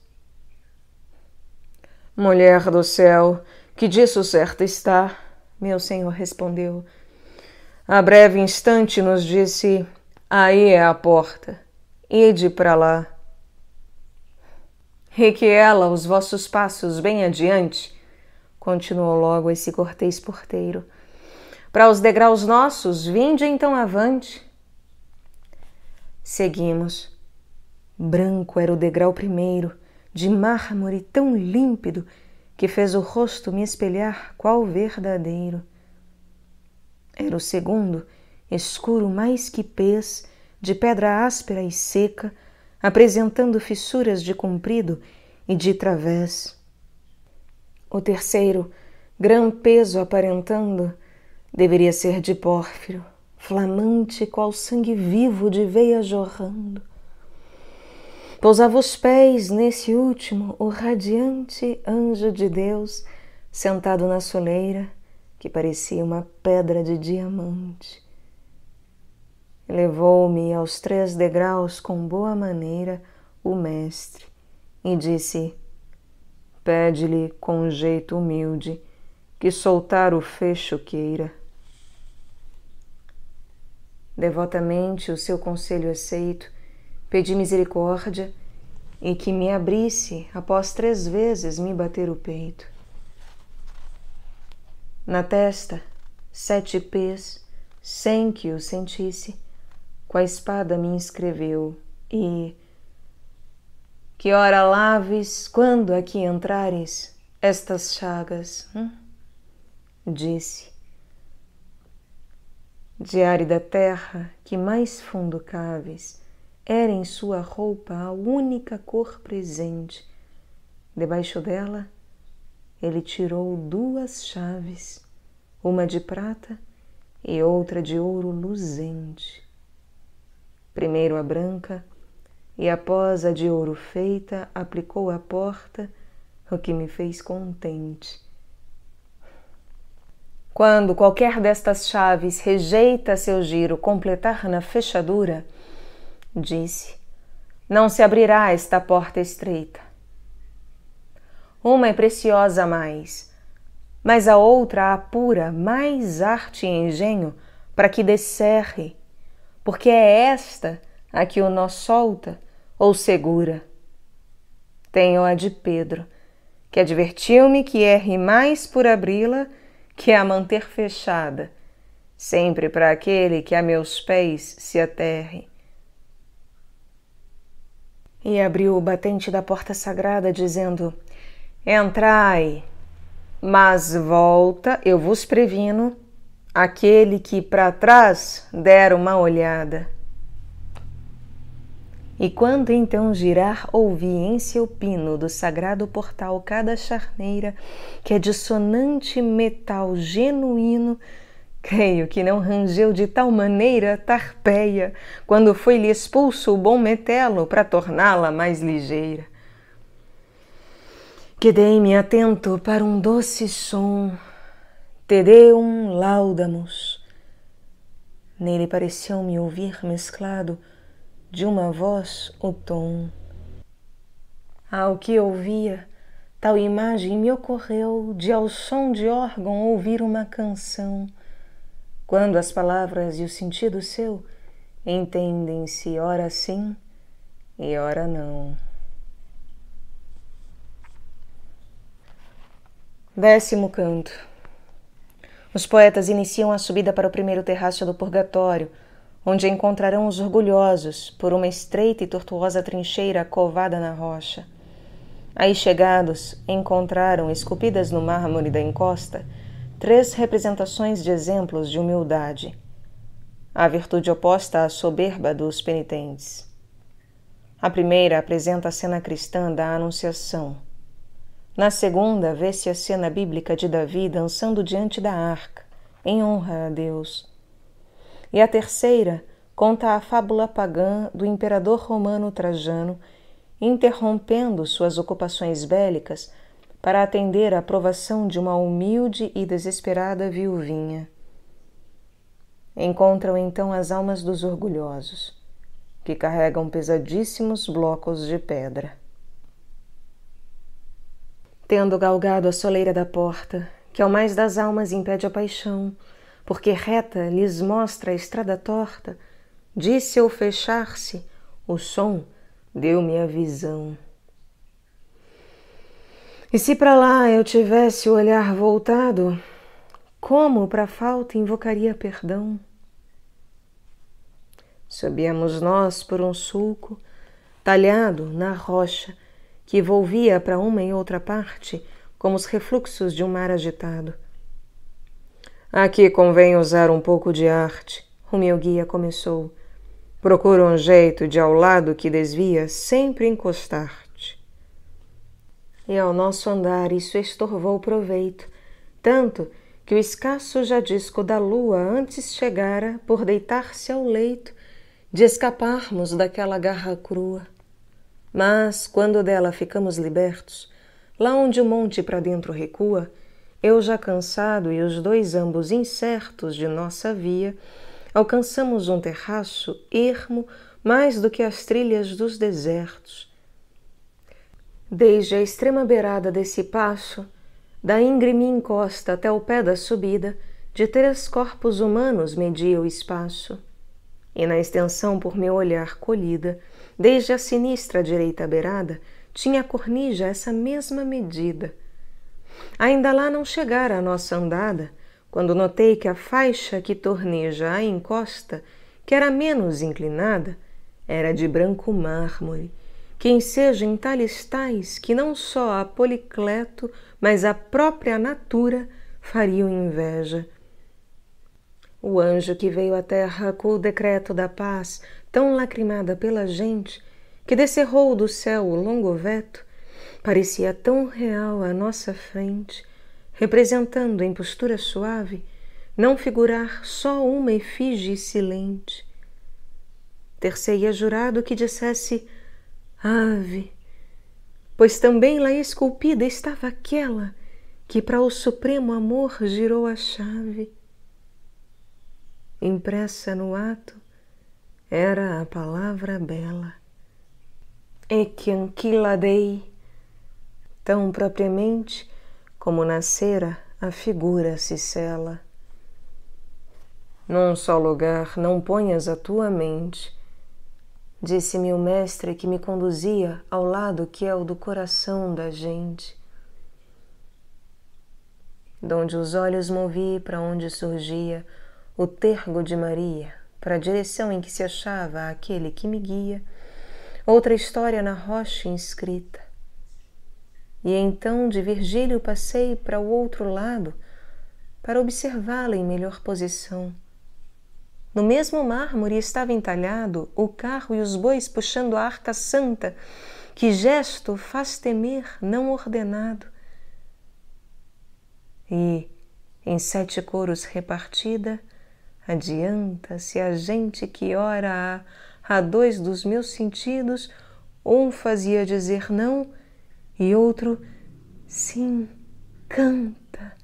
Mulher do céu, que disso certo está, meu senhor respondeu. A breve instante nos disse: aí é a porta, ide para lá. E que ela os vossos passos bem adiante, continuou logo esse cortês porteiro, para os degraus nossos, vinde então avante. Seguimos. Branco era o degrau primeiro, de mármore tão límpido que fez o rosto me espelhar qual verdadeiro. Era o segundo, escuro mais que pez, de pedra áspera e seca, apresentando fissuras de comprido e de través. O terceiro, grão peso aparentando, deveria ser de pórfiro, flamante qual sangue vivo de veia jorrando. Pousava os pés nesse último o radiante anjo de Deus, sentado na soleira, que parecia uma pedra de diamante. Levou-me aos 3 degraus com boa maneira o mestre e disse: pede-lhe com jeito humilde que soltar o fecho queira. Devotamente o seu conselho aceito, pedi misericórdia e que me abrisse após 3 vezes me bater o peito. Na testa, 7 pés, sem que o sentisse, com a espada me inscreveu e: que ora laves, quando aqui entrares, estas chagas, disse. De árida terra que mais fundo caves, era em sua roupa a única cor presente. Debaixo dela, ele tirou 2 chaves, uma de prata e outra de ouro luzente. Primeiro a branca, e após a de ouro feita, aplicou à porta, o que me fez contente. Quando qualquer destas chaves rejeita seu giro completar na fechadura, disse, não se abrirá esta porta estreita. Uma é preciosa mais, mas a outra apura mais arte e engenho para que descerre, porque é esta a que o nó solta ou segura. Tenho a de Pedro, que advertiu-me que erre mais por abri-la que a manter fechada, sempre para aquele que a meus pés se aterre. E abriu o batente da porta sagrada, dizendo, entrai, mas volta, eu vos previno, aquele que para trás der uma olhada. E quando então girar ouvi em seu pino do sagrado portal cada charneira, que é de sonante metal genuíno, creio que não rangeu de tal maneira Tarpeia, quando foi-lhe expulso o bom metelo para torná-la mais ligeira. Quedei-me atento para um doce som, Te Deum laudamus. Nele pareceu-me ouvir mesclado de uma voz o tom. Ao que ouvia, tal imagem me ocorreu de ao som de órgão ouvir uma canção, quando as palavras e o sentido seu entendem-se ora sim e ora não. 10º canto. Os poetas iniciam a subida para o primeiro terraço do purgatório, onde encontrarão os orgulhosos por uma estreita e tortuosa trincheira covada na rocha. Aí chegados, encontraram, esculpidas no mármore da encosta, 3 representações de exemplos de humildade, a virtude oposta à soberba dos penitentes. A primeira apresenta a cena cristã da Anunciação. Na segunda, vê-se a cena bíblica de Davi dançando diante da arca, em honra a Deus. E a terceira conta a fábula pagã do imperador romano Trajano, interrompendo suas ocupações bélicas para atender à aprovação de uma humilde e desesperada viuvinha. Encontram então as almas dos orgulhosos, que carregam pesadíssimos blocos de pedra. Tendo galgado a soleira da porta, que ao mais das almas impede a paixão, porque reta lhes mostra a estrada torta, disse ao fechar-se o som, deu-me a visão. E se para lá eu tivesse o olhar voltado, como para a falta invocaria perdão? Subíamos nós por um sulco, talhado na rocha, que volvia para uma e outra parte, como os refluxos de um mar agitado. Aqui convém usar um pouco de arte, o meu guia começou. Procura um jeito de ao lado que desvia sempre encostar-te. E ao nosso andar isso estorvou proveito, tanto que o escasso jadisco da lua antes chegara por deitar-se ao leito de escaparmos daquela garra crua. Mas, quando dela ficamos libertos, lá onde o monte para dentro recua, eu já cansado e os dois ambos incertos de nossa via, alcançamos um terraço ermo mais do que as trilhas dos desertos. Desde a extrema beirada desse passo, da íngreme encosta até o pé da subida, de 3 corpos humanos media o espaço. E na extensão por meu olhar colhida, desde a sinistra direita beirada, tinha a cornija essa mesma medida. Ainda lá não chegara a nossa andada, quando notei que a faixa que torneja a encosta, que era menos inclinada, era de branco mármore, que enseja em talhes tais que não só a Policleto, mas a própria natura fariam inveja. O anjo que veio à terra com o decreto da paz, tão lacrimada pela gente, que descerrou do céu o longo veto, parecia tão real à nossa frente, representando em postura suave, não figurar só uma efígie silente. Ter-se-ia jurado que dissesse ave, pois também lá esculpida estava aquela que para o supremo amor girou a chave. Impressa no ato era a palavra bela. Ecce ancilla Dei, tão propriamente como nascera a figura se sela. Num só lugar não ponhas a tua mente, disse-me o mestre que me conduzia ao lado que é o do coração da gente. Donde os olhos movi para onde surgia o tergo de Maria, para a direção em que se achava aquele que me guia, outra história na rocha inscrita. E então de Virgílio passei para o outro lado, para observá-la em melhor posição. No mesmo mármore estava entalhado o carro e os bois puxando a arca santa, que gesto faz temer não ordenado. E, em 7 coros repartida, adianta-se a gente que ora a 2 dos meus sentidos, um fazia dizer não e outro sim, canta.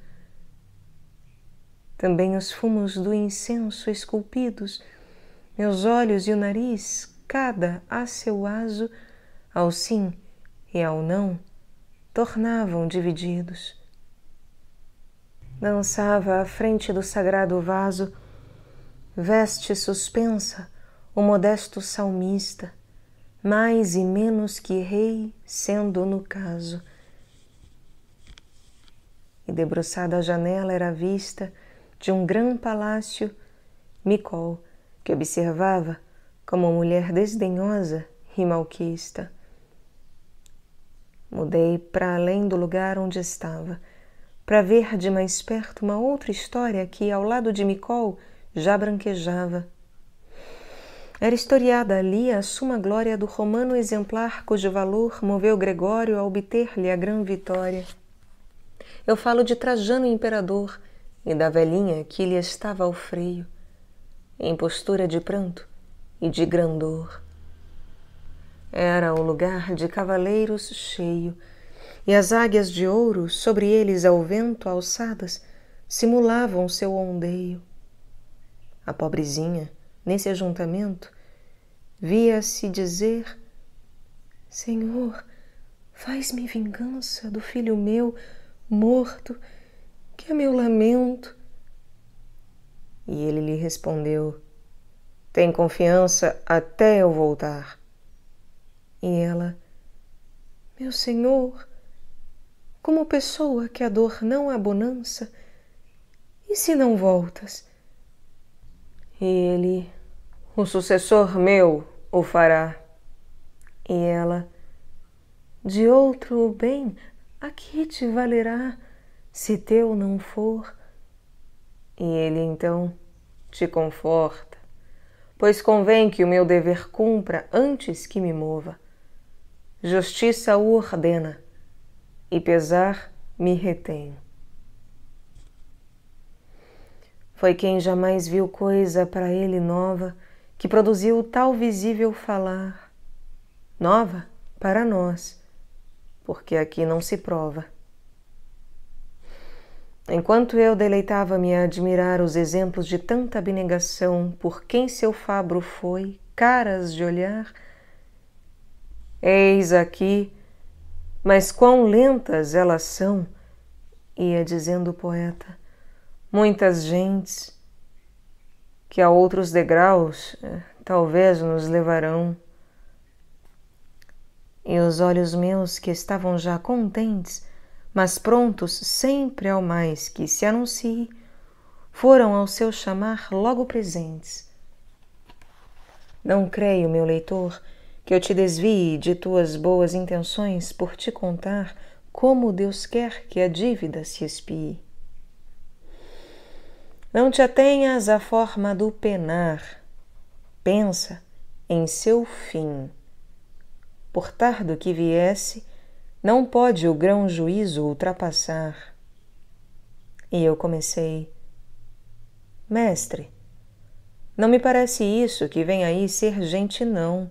Também os fumos do incenso esculpidos, meus olhos e o nariz, cada a seu aso, ao sim e ao não, tornavam divididos. Dançava à frente do sagrado vaso, veste suspensa, o modesto salmista, mais e menos que rei, sendo no caso. E debruçada à janela era a vista de um grão palácio, Micol, que observava como mulher desdenhosa e malquista. Mudei para além do lugar onde estava, para ver de mais perto uma outra história que, ao lado de Micol, já branquejava. Era historiada ali a suma glória do romano exemplar cujo valor moveu Gregório a obter-lhe a grã vitória. Eu falo de Trajano imperador e da velhinha que lhe estava ao freio, em postura de pranto e de grandor. Era um lugar de cavaleiros cheio, e as águias de ouro, sobre eles ao vento alçadas, simulavam seu ondeio. A pobrezinha, nesse ajuntamento, via-se dizer: Senhor, faz-me vingança do filho meu morto, que é meu lamento. E ele lhe respondeu: tem confiança até eu voltar. E ela: meu senhor, como pessoa que a dor não há bonança, e se não voltas? E ele: o sucessor meu o fará. E ela: de outro bem, a que te valerá, se teu não for? E ele então: te conforta, pois convém que o meu dever cumpra antes que me mova. Justiça o ordena, e pesar me retém. Foi quem jamais viu coisa para ele nova, que produziu tal visível falar. Nova para nós, porque aqui não se prova. Enquanto eu deleitava-me a admirar os exemplos de tanta abnegação por quem seu fabro foi, caras de olhar, eis aqui, mas quão lentas elas são, ia dizendo o poeta, muitas gentes que a outros degraus talvez nos levarão. E os olhos meus, que estavam já contentes, mas prontos sempre ao mais que se anuncie, foram ao seu chamar logo presentes. Não creio, meu leitor, que eu te desvie de tuas boas intenções por te contar como Deus quer que a dívida se expie. Não te atenhas à forma do penar, pensa em seu fim. Por tardo que viesse, não pode o grão juízo ultrapassar. E eu comecei: mestre, não me parece isso que vem aí ser gente não,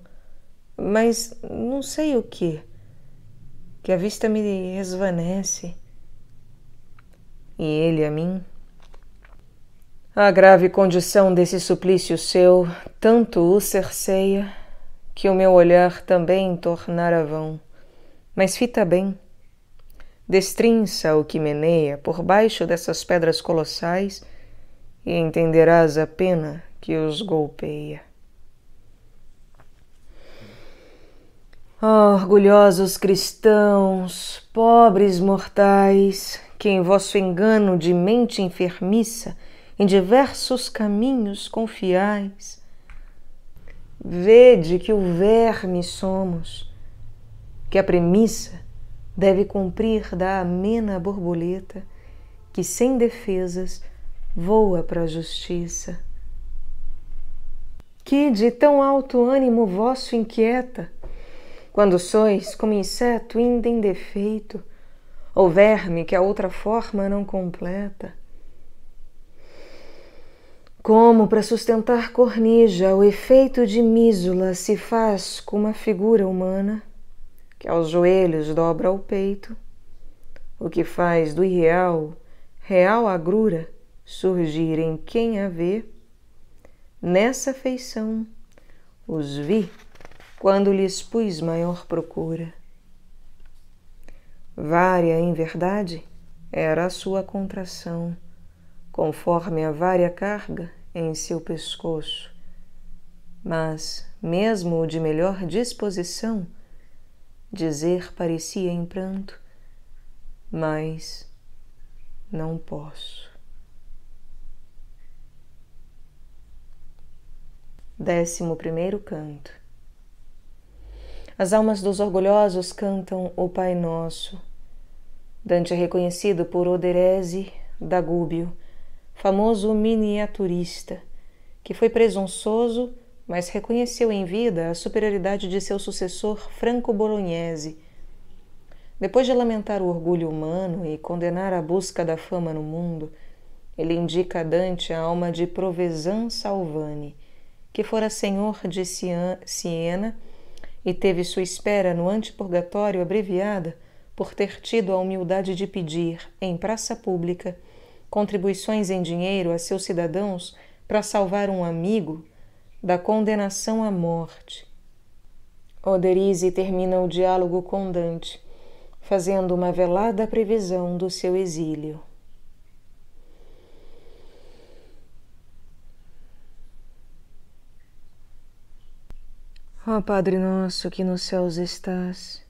mas não sei o que a vista me esvanece. E ele a mim: a grave condição desse suplício seu tanto o cerceia, que o meu olhar também tornara vão. Mas fita bem, destrinça o que meneia por baixo dessas pedras colossais e entenderás a pena que os golpeia. Oh, orgulhosos cristãos, pobres mortais, que em vosso engano de mente enfermiça em diversos caminhos confiais, vede que o verme somos, que a premissa deve cumprir da amena borboleta que sem defesas voa para a justiça. Que de tão alto ânimo vosso inquieta, quando sois como inseto ainda em defeito, ou verme que a outra forma não completa? Como para sustentar cornija o efeito de mísula se faz com uma figura humana, que aos joelhos dobra o peito, o que faz do irreal, real agrura surgir em quem a vê, nessa feição os vi quando lhes pus maior procura. Vária, em verdade, era a sua contração, conforme a vária carga em seu pescoço, mas, mesmo o de melhor disposição, dizer parecia em pranto, mas não posso. 11º canto. As almas dos orgulhosos cantam o Pai Nosso. Dante é reconhecido por Oderese da Gúbio, famoso miniaturista, que foi presunçoso, mas reconheceu em vida a superioridade de seu sucessor Franco-Bolognese. Depois de lamentar o orgulho humano e condenar a busca da fama no mundo, ele indica a Dante a alma de Provezan Salvani, que fora senhor de Siena e teve sua espera no antipurgatório abreviada por ter tido a humildade de pedir, em praça pública, contribuições em dinheiro a seus cidadãos para salvar um amigo da condenação à morte. Oderise termina o diálogo com Dante, fazendo uma velada previsão do seu exílio. Ó Padre nosso que nos céus estás,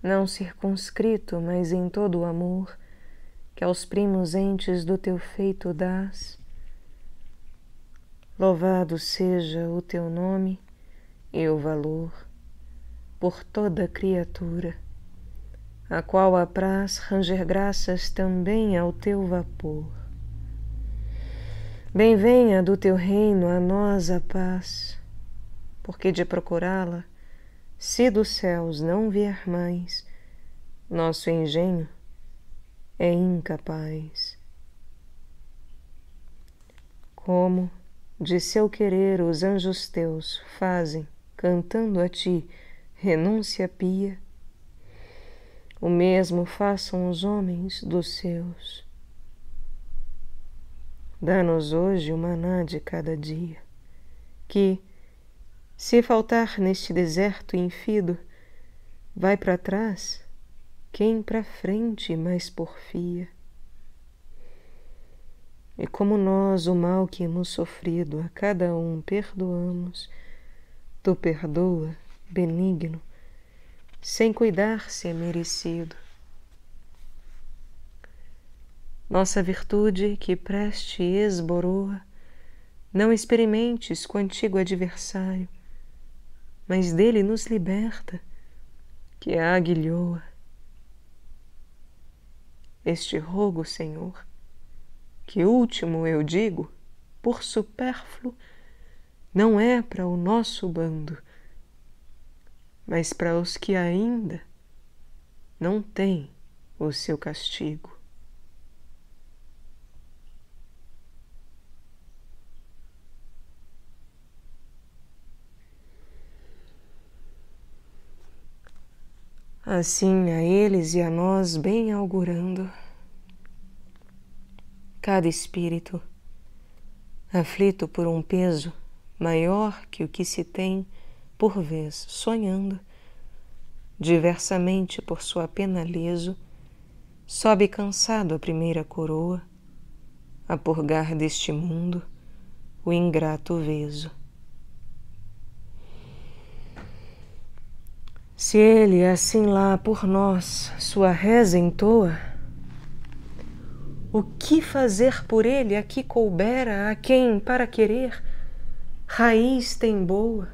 não circunscrito, mas em todo o amor, que aos primos entes do teu feito dás, louvado seja o teu nome e o valor por toda criatura, a qual apraz ranger graças também ao teu vapor. Bem venha do teu reino a nós a paz, porque de procurá-la, se dos céus não vier mais, nosso engenho é incapaz. Como de seu querer os anjos teus fazem, cantando a ti, renúncia pia, o mesmo façam os homens dos seus. Dá-nos hoje o maná de cada dia, que, se faltar neste deserto infido, vai para trás quem para frente mais porfia. E como nós o mal que hemos sofrido a cada um perdoamos, tu perdoa, benigno, sem cuidar se é merecido. Nossa virtude que preste esboroa, não experimentes com antigo adversário, mas dele nos liberta, que a aguilhoa. Este rogo, Senhor, que último eu digo, por supérfluo, não é para o nosso bando, mas para os que ainda não têm o seu castigo. Assim a eles e a nós bem augurando, cada espírito, aflito por um peso maior que o que se tem, por vez sonhando, diversamente por sua pena leso, sobe cansado a primeira coroa, a purgar deste mundo o ingrato veso. Se ele assim lá por nós sua reza entoa, o que fazer por ele aqui coubera a quem, para querer, raiz tem boa?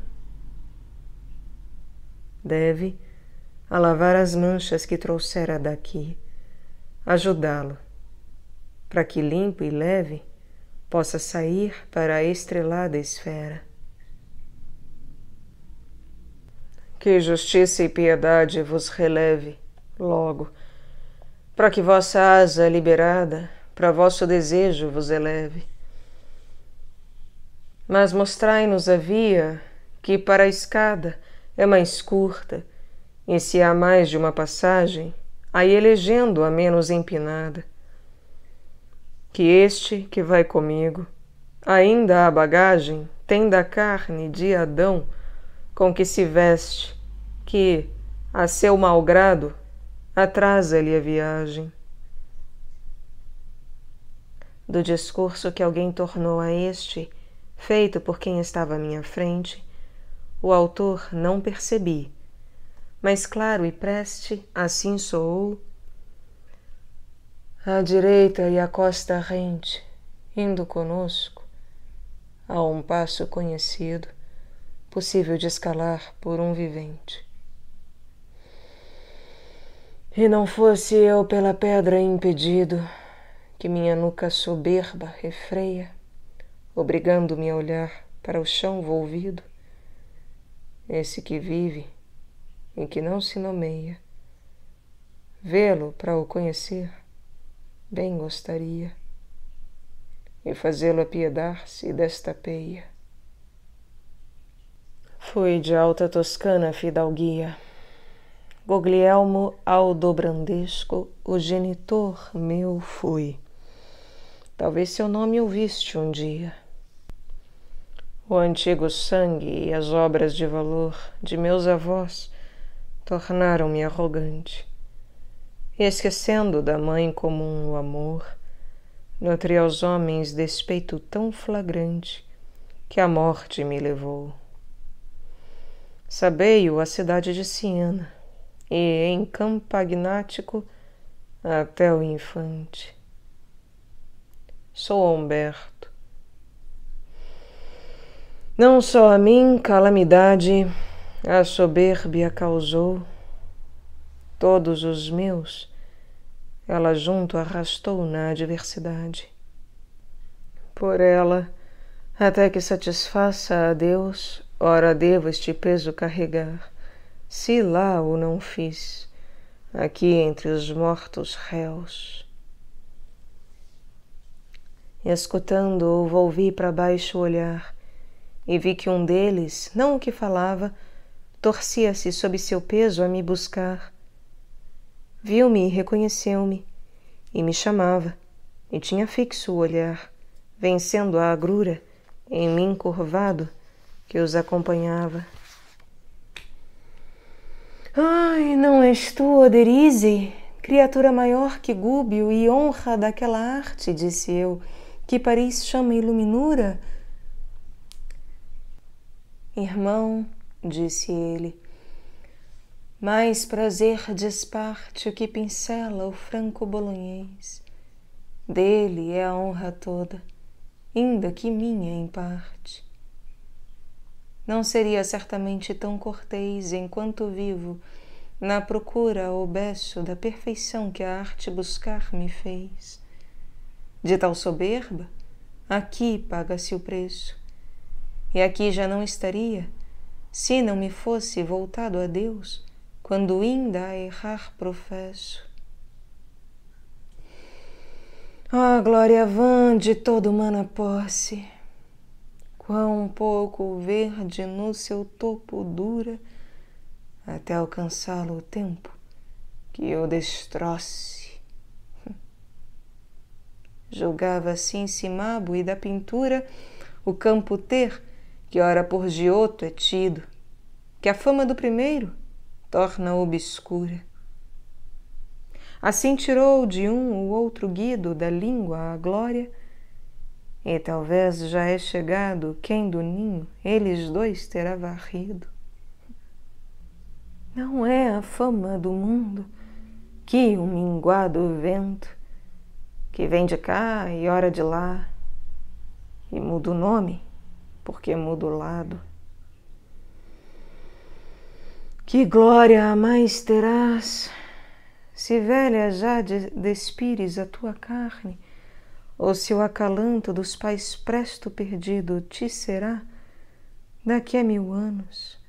Deve, a lavar as manchas que trouxera daqui, ajudá-lo, para que limpo e leve possa sair para a estrelada esfera. Que justiça e piedade vos releve, logo, para que vossa asa liberada para vosso desejo vos eleve. Mas mostrai-nos a via que para a escada é mais curta, e se há mais de uma passagem, aí elegendo a menos empinada. Que este que vai comigo, ainda a bagagem tem da carne de Adão, com que se veste, que, a seu malgrado, atrasa-lhe a viagem. Do discurso que alguém tornou a este, feito por quem estava à minha frente, o autor não percebi, mas claro e preste assim soou: à direita e à costa rente, indo conosco, a um passo conhecido, possível de escalar por um vivente. E não fosse eu pela pedra impedido, que minha nuca soberba refreia, obrigando-me a olhar para o chão volvido, esse que vive e que não se nomeia, vê-lo para o conhecer, bem gostaria, e fazê-lo apiedar-se desta peia. Foi de alta toscana fidalguia, Guglielmo Aldobrandesco, o genitor meu fui. Talvez seu nome ouviste um dia. O antigo sangue e as obras de valor de meus avós tornaram-me arrogante. E esquecendo da mãe comum o amor, nutri aos homens despeito tão flagrante que a morte me levou. Sabei-o a cidade de Siena, e em Campagnático até o infante. Sou Humberto. Não só a mim calamidade a soberbia causou, todos os meus ela junto arrastou na adversidade. Por ela, até que satisfaça a Deus, ora devo este peso carregar, se lá o não fiz, aqui entre os mortos réus. Escutando-o, volvi para baixo olhar, e vi que um deles, não o que falava, torcia-se sob seu peso a me buscar. Viu-me e reconheceu-me, e me chamava, e tinha fixo o olhar, vencendo a agrura, em mim curvado, que os acompanhava. Ai, não és tu, Oderise, criatura maior que Gúbio e honra daquela arte, disse eu, que Paris chama iluminura? Irmão, disse ele, mais prazer desparte o que pincela o franco bolonhês. Dele é a honra toda, ainda que minha em parte. Não seria certamente tão cortês enquanto vivo, na procura ou beço da perfeição que a arte buscar me fez. De tal soberba, aqui paga-se o preço, e aqui já não estaria, se não me fosse voltado a Deus, quando ainda a errar professo. Ah, glória vã de toda humana posse, quão pouco verde no seu topo dura, até alcançá-lo o tempo que o destroce. Julgava assim Cimabo e da pintura o campo ter, que ora por Giotto é tido, que a fama do primeiro torna obscura. Assim tirou de um o outro guido da língua a glória, e talvez já é chegado quem do ninho eles dois terá varrido. Não é a fama do mundo que o minguado vento, que vem de cá e ora de lá, e muda o nome, porque muda o lado. Que glória a mais terás, se velha já despires a tua carne, ou se o acalanto dos pais presto perdido te será daqui a 1000 anos,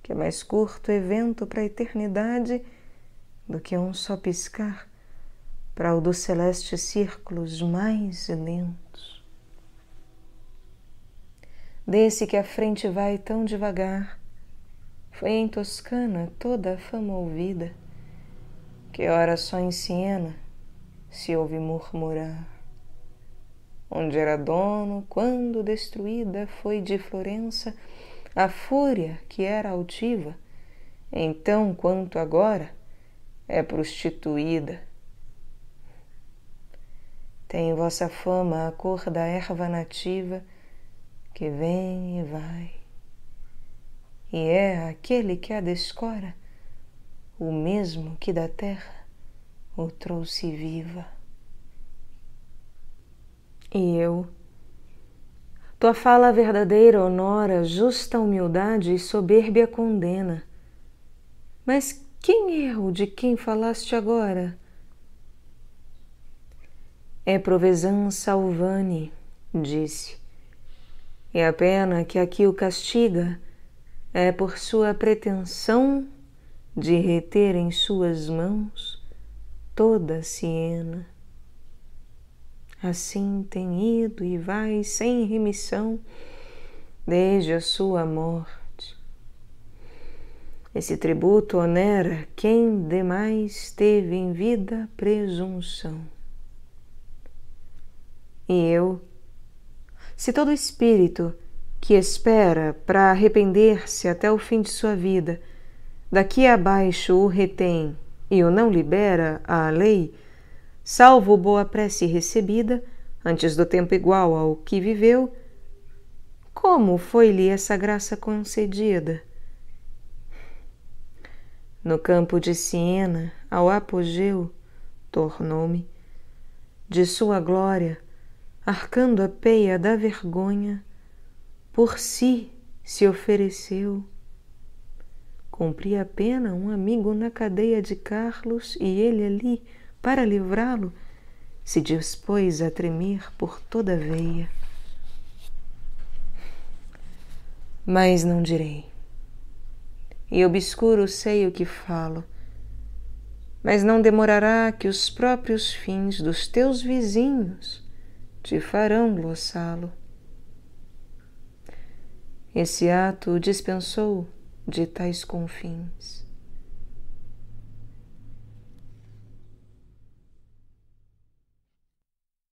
que é mais curto evento para a eternidade do que um só piscar para o dos celestes círculos mais lentos. Desse que a frente vai tão devagar, foi em Toscana toda a fama ouvida, que ora só em Siena se ouve murmurar. Onde era dono, quando destruída foi de Florença a fúria que era altiva, então quanto agora é prostituída. Tem vossa fama a cor da erva nativa que vem e vai, e é aquele que a descora o mesmo que da terra o trouxe viva. E eu, tua fala verdadeira honora justa humildade e soberbia condena. Mas quem é o de quem falaste agora? É Provezan Salvani, disse, e a pena que aqui o castiga é por sua pretensão de reter em suas mãos toda a Siena. Assim tem ido e vai sem remissão desde a sua morte. Esse tributo onera quem demais teve em vida presunção. E eu, se todo espírito que espera para arrepender-se até o fim de sua vida, daqui abaixo o retém e o não libera à lei, salvo boa prece recebida, antes do tempo igual ao que viveu, como foi-lhe essa graça concedida? No campo de Siena, ao apogeu, tornou-me, de sua glória, arcando a peia da vergonha, por si se ofereceu. Cumpria a pena um amigo na cadeia de Carlos, e ele ali, para livrá-lo, se dispôs a tremer por toda a veia. Mas não direi, e obscuro sei o que falo, mas não demorará que os próprios fins dos teus vizinhos te farão glossá-lo. Esse ato dispensou de tais confins.